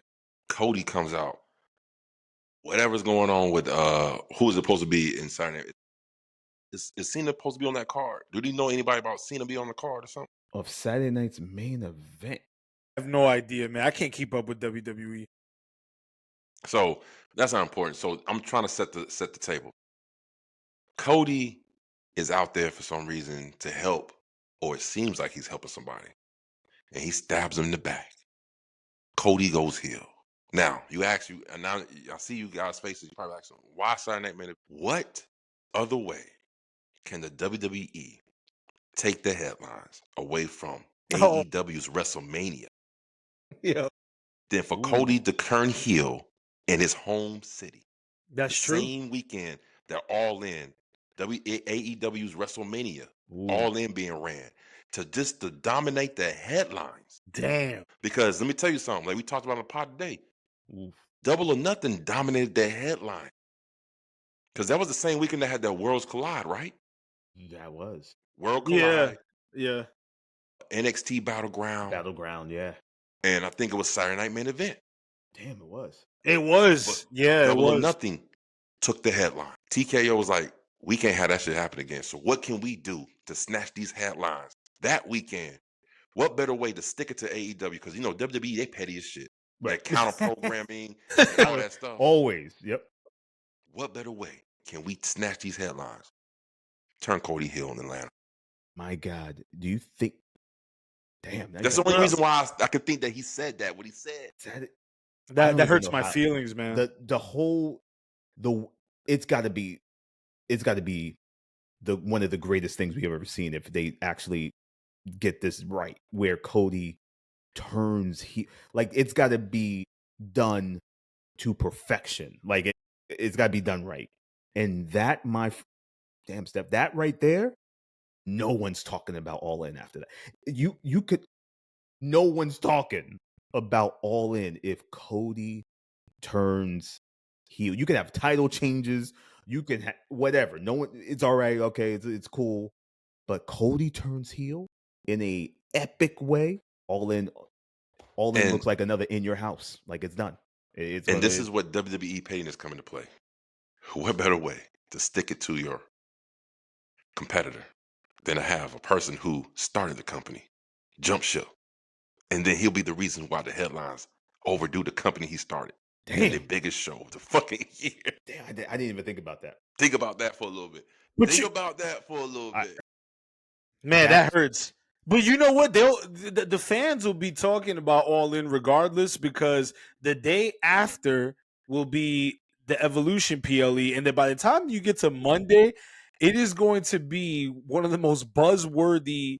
Cody comes out. Whatever's going on with who's supposed to be in Saturday night. Is Cena supposed to be on that card? Do you know anybody about Cena be on the card or something? Of Saturday night's main event? I have no idea, man. I can't keep up with WWE. So that's not important. So I'm trying to set the table. Cody is out there for some reason to help, or it seems like he's helping somebody, and he stabs him in the back. Cody goes heel. Now and now I see you guys' faces. You probably asking, why Saturday Night Main? What other way can the WWE take the headlines away from Oh, AEW's WrestleMania yeah, than for Ooh. Cody to turn heel in his home city? that's The true. same weekend that All In, AEW's WrestleMania, Ooh. All In being ran to dominate the headlines. Damn. Because let me tell you something, like we talked about on the pod today, Oof. Double or Nothing dominated the headline. Because that was the same weekend that had that Worlds Collide, right? That was World Yeah, Collide, yeah. NXT Battleground, Battleground. Yeah. and I think it was Saturday Night Main Event. Damn, it was. It But was. Yeah, it Double or was. Nothing took the headline. TKO was like, we can't have that shit happen again. So what can we do to snatch these headlines that weekend? What better way to stick it to AEW? Because you know WWE, they petty as shit. Right. That counter programming and all that stuff. Always. Yep. What better way can we snatch these headlines? Turn Cody heel in Atlanta. My God. Do you think? Damn. That's the only reason why I could think that he said that. What he said. That hurts my feelings, man. The whole it's got to be the one of the greatest things we've ever seen if they actually get this right, where Cody turns like it's got to be done to perfection. Like it's got to be done right. And that damn step, that right there, no one's talking about All In after that. You could no one's talking about All In if Cody turns heel. You can have title changes, you can have whatever. No one, it's all right, okay, it's cool. But Cody turns heel in a epic way. All in And looks like another In Your House. Like it's done. and this is what WWE pain is coming to play. What better way to stick it to your competitor than to have a person who started the company jump ship, and then he'll be the reason why the headlines overdo the company he started in the Damn. biggest show of the fucking year. Damn, I didn't even think about that. Think about that for a little bit. But Think you- about that for a little I- bit. Man, that hurts. But you know what? The fans will be talking about All In regardless, because the day after will be the Evolution PLE, and then by the time you get to Monday, it is going to be one of the most buzzworthy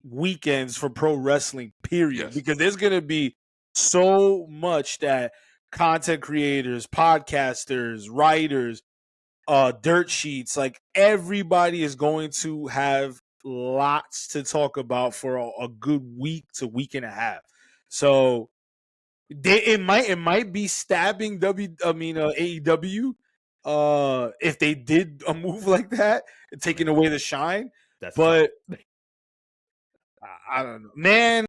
weekends for pro wrestling, period. Yes. Because there's going to be so much that content creators, podcasters, writers, dirt sheets, like everybody is going to have lots to talk about for a good week to week and a half. So it might be stabbing AEW if they did a move like that and taking away the shine. That's But tough. I don't know, man.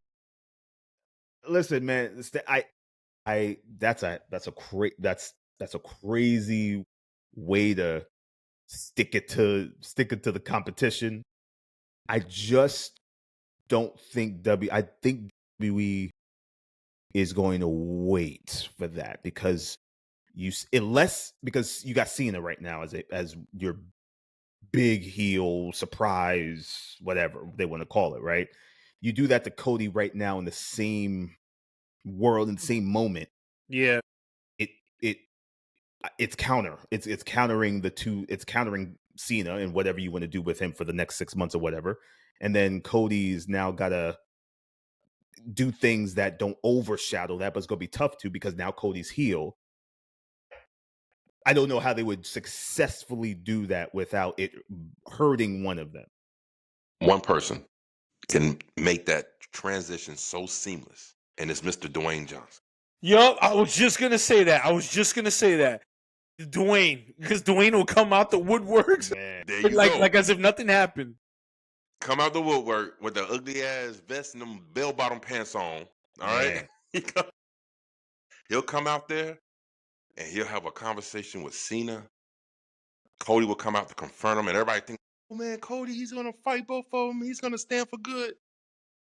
Listen, man, that's a crazy way to stick it to the competition. I just don't think I think WWE is going to wait for that because because you got Cena right now as your big heel surprise, whatever they want to call it, right? You do that to Cody right now in the same world, in the same moment. Yeah, it's countering the two. It's countering Cena and whatever you want to do with him for the next 6 months or whatever. And then Cody's now got to do things that don't overshadow that, but it's going to be tough to because now Cody's heel. I don't know how they would successfully do that without it hurting one of them. One person can make that transition so seamless, and it's Mr. Dwayne Johnson. yup. I was just gonna say that. Dwayne, because Dwayne will come out the woodworks Man. There you like go. like as if nothing happened. Come out the woodwork with the ugly ass vest and them bell bottom pants on. All right. He'll come out there and he'll have a conversation with Cena. Cody will come out to confront him, and everybody thinks, oh man, Cody, he's gonna fight both of them. He's gonna stand for good.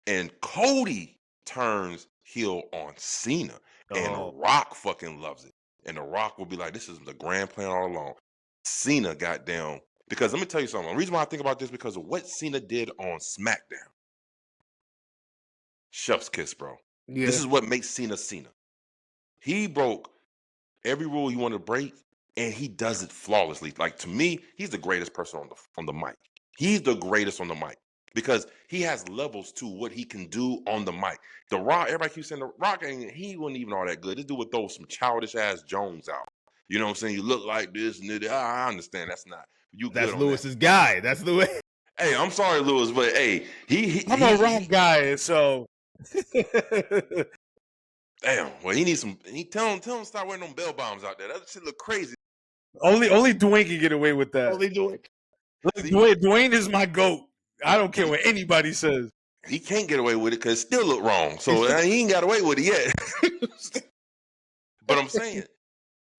And Cody turns heel on Cena, and Rock fucking loves it. and The Rock will be like, this is the grand plan all along. Cena got down. Because let me tell you something. The reason why I think about this because of what Cena did on SmackDown. Chef's kiss, bro. Yeah. This is what makes Cena Cena. He broke every rule he wanted to break, and he does it flawlessly. Like, to me, he's the greatest person on the mic. He's the greatest on the mic because he has levels to what he can do on the mic. The Rock, everybody keeps saying The Rock he wasn't even all that good. This dude would throw some childish ass Jones out. You know what I'm saying? You look like this and that. I understand that's not you. That's good on Lewis's that. guy. That's the way. Hey, I'm sorry, Lewis, but hey, I'm a Rock guy, so damn. Well, he needs some. He tell him to stop wearing them bell bombs out there. That shit look crazy. only Dwayne can get away with that. Only do it. See? Dwayne is my GOAT. I don't care what anybody says. He can't get away with it because it still look wrong. So he ain't got away with it yet. But I'm saying,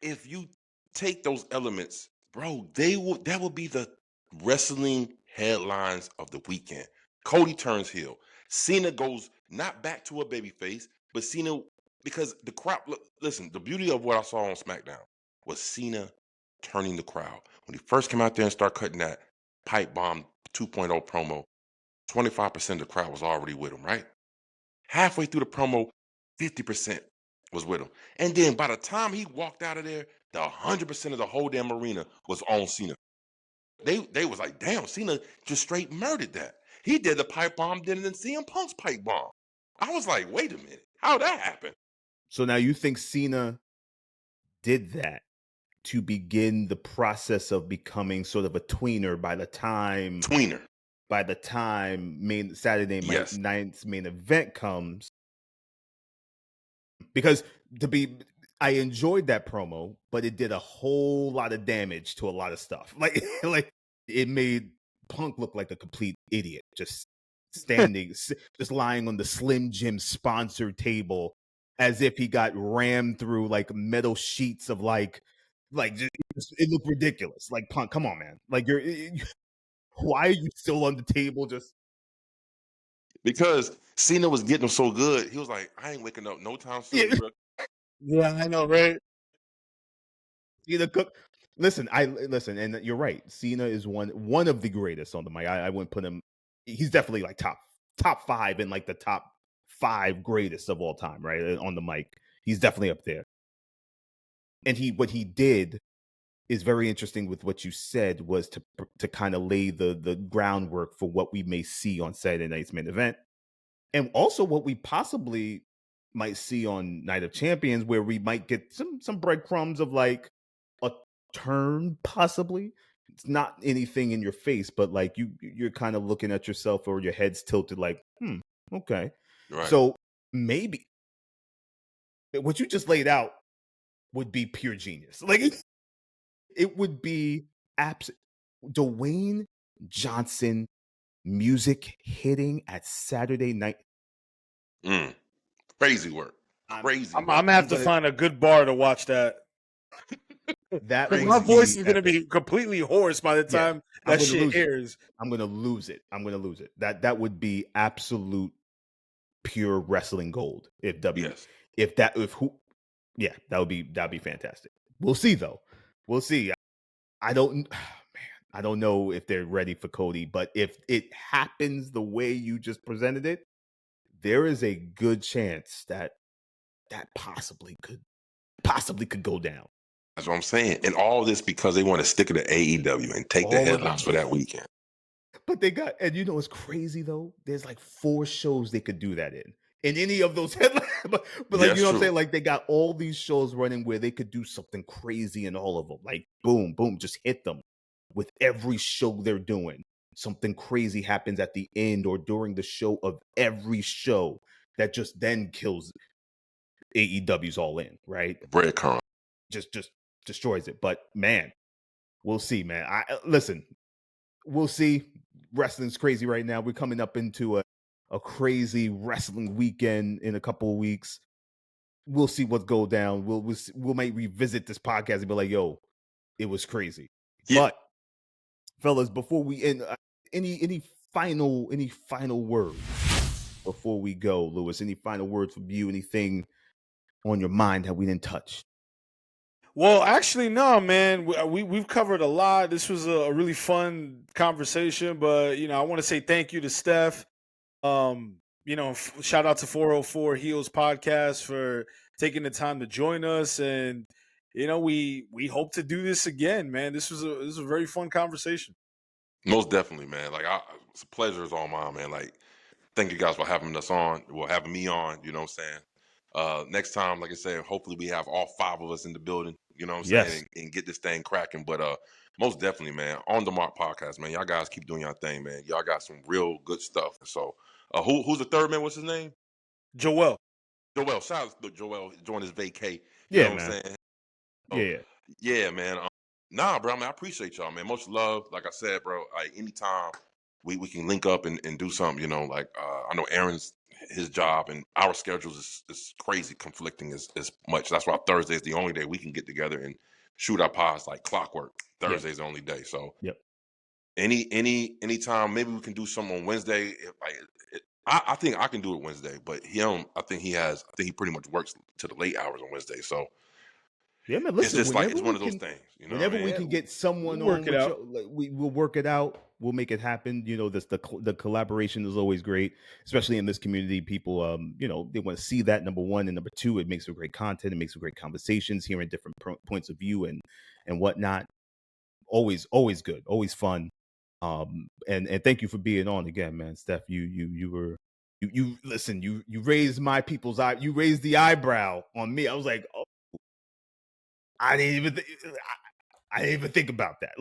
if you take those elements, bro, that would be the wrestling headlines of the weekend. Cody turns heel. Cena goes not back to a babyface, but Cena, because the crowd, listen, the beauty of what I saw on SmackDown was Cena turning the crowd. When he first came out there and started cutting that pipe bomb 2.0 promo, 25% of the crowd was already with him, right? Halfway through the promo, 50% was with him. And then by the time he walked out of there, the 100% of the whole damn arena was on Cena. They was like, damn, Cena just straight murdered that. He did the pipe bomb, didn't even CM Punk's pipe bomb. I was like, wait a minute, how'd that happen? So now you think Cena did that to begin the process of becoming sort of a tweener by the time Saturday night's main event comes? Because I enjoyed that promo, but it did a whole lot of damage to a lot of stuff. Like it made Punk look like a complete idiot, just standing, just lying on the Slim Jim sponsored table as if he got rammed through like metal sheets of like it looked ridiculous. Like, Punk, come on, man. Like, why are you still on the table? Just because Cena was getting him so good, he was like, I ain't waking up no time soon, bro. Yeah, I know, right? Cena cook. Listen, and you're right. Cena is one of the greatest on the mic. I wouldn't put him. He's definitely like top 5 in like the top 5 greatest of all time, right? On the mic, he's definitely up there. And what he did is very interesting with what you said was to kind of lay the groundwork for what we may see on Saturday night's main event, and also what we possibly might see on Night of Champions, where we might get some breadcrumbs of like a turn, possibly. It's not anything in your face, but like you're kind of looking at yourself or your head's tilted like, okay. Right. So maybe what you just laid out would be pure genius. Like it would be Dwayne Johnson music hitting at Saturday night. Crazy work. Crazy. I'm gonna have to find a good bar to watch that. That my voice is gonna be completely hoarse by the time that shit airs. I'm gonna lose it. That would be absolute pure wrestling gold. That'd be fantastic. We'll see though. We'll see. I don't know if they're ready for Cody, but if it happens the way you just presented it, there is a good chance that possibly could go down. That's what I'm saying. And all this because they want to stick it to AEW and take the headlines for that weekend. But and it's crazy though. There's like 4 shows they could do that in any of those headlines. But like, you know what I'm saying? Like, they got all these shows running where they could do something crazy in all of them. Like, boom, boom, just hit them with every show they're doing. Something crazy happens at the end or during the show of every show that just then kills AEW's All In, right? Breadcrumb. Just destroys it. But man, we'll see, man. Listen, we'll see. Wrestling's crazy right now. We're coming up into a crazy wrestling weekend in a couple of weeks. We'll see what goes down. We might revisit this podcast and be like, yo, it was crazy. Yeah. But fellas, before we end, any final words before we go, Lewis? Any final words from you? Anything on your mind that we didn't touch? Well, actually, no, man. We've covered a lot. This was a really fun conversation, but I want to say thank you to Steph. Shout out to 404 Heels podcast for taking the time to join us, and we hope to do this again, man. This was a very fun conversation. Most definitely, man. Like, it's a pleasure is all mine, man. Like, thank you guys for having us on. Well, having me on. You know what I'm saying? Next time, like I said, hopefully we have all 5 of us in the building. You know what I'm Yes. saying? And get this thing cracking. But most definitely, man. On the Mark podcast, man. Y'all guys keep doing your thing, man. Y'all got some real good stuff. So, who's the third man? What's his name? Joel. Joel. Shout out to Joel join his vacay. You Yeah, know what man. I'm saying? Yeah. Yeah, man. Nah, bro. I mean, I appreciate y'all, man. Much love. Like I said, bro. Like anytime we can link up and do something. Like I know Aaron's his job and our schedules is crazy conflicting as much. That's why Thursday is the only day we can get together and shoot our pods like clockwork. Thursday's the only day. So Yep. anytime maybe we can do something on Wednesday. I think I can do it Wednesday, but I think he pretty much works to the late hours on Wednesday. So Yeah, man. it's Listen, just like whenever it's one we of those can, things. You know what I whenever mean? we can get someone we'll work on it with out. we'll work it out. We'll make it happen. The collaboration is always great, especially in this community. People, they want to see that, number one, and number two, it makes for great content. It makes for great conversations, hearing different points of view and whatnot. Always good, always fun. And thank you for being on again, man. Steph, you were. You listen. You raised my people's eye. You raised the eyebrow on me. I was like, oh, I didn't even. I didn't even think about that.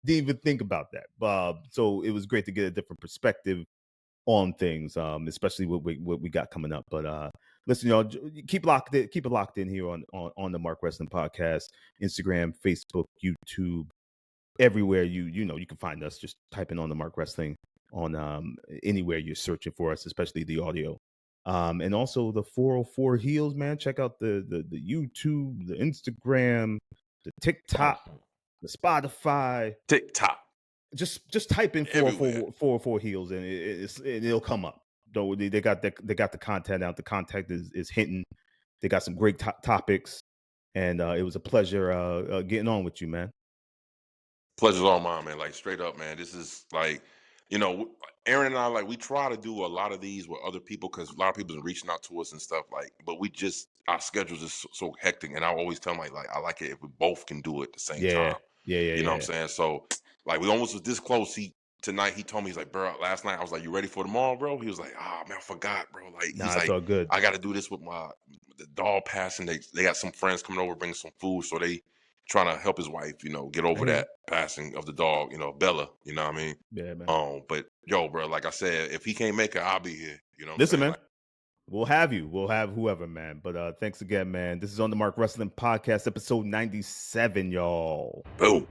Didn't even think about that. So it was great to get a different perspective on things, especially what we got coming up. But listen, y'all, keep it locked in here on the Mark Wrestling Podcast, Instagram, Facebook, YouTube, everywhere you can find us. Just typing on the Mark Wrestling on anywhere you're searching for us, especially the audio. And also the 404 Heels, man. Check out the YouTube, the Instagram, the TikTok, the Spotify. TikTok. Just type in Everywhere. 404 Heels and it'll come up. Though they got the content out. The content is hitting. They got some great topics, and it was a pleasure getting on with you, man. Pleasure's all mine, man. Like straight up, man. This is like, Aaron and I, like, we try to do a lot of these with other people because a lot of people been reaching out to us and stuff. Like, but our schedules is so hectic, and I always tell them like I like it if we both can do it at the same Yeah, time. yeah. You know what I'm saying? So, like, we almost was this close. Tonight he told me, he's like, bro, last night I was like, you ready for tomorrow, bro? He was like, oh man, I forgot, bro. Like, Nah, he's it's like, all good. I got to do this with the dog passing. They got some friends coming over bringing some food, so they trying to help his wife, get over that passing of the dog, Bella. You know what I mean? Yeah, man. But yo, bro, like I said, if he can't make it, I'll be here. You know what Listen, I'm saying? man. We'll have you. We'll have whoever, man. But thanks again, man. This is on the Mark Wrestling Podcast, episode 97, y'all. Boom.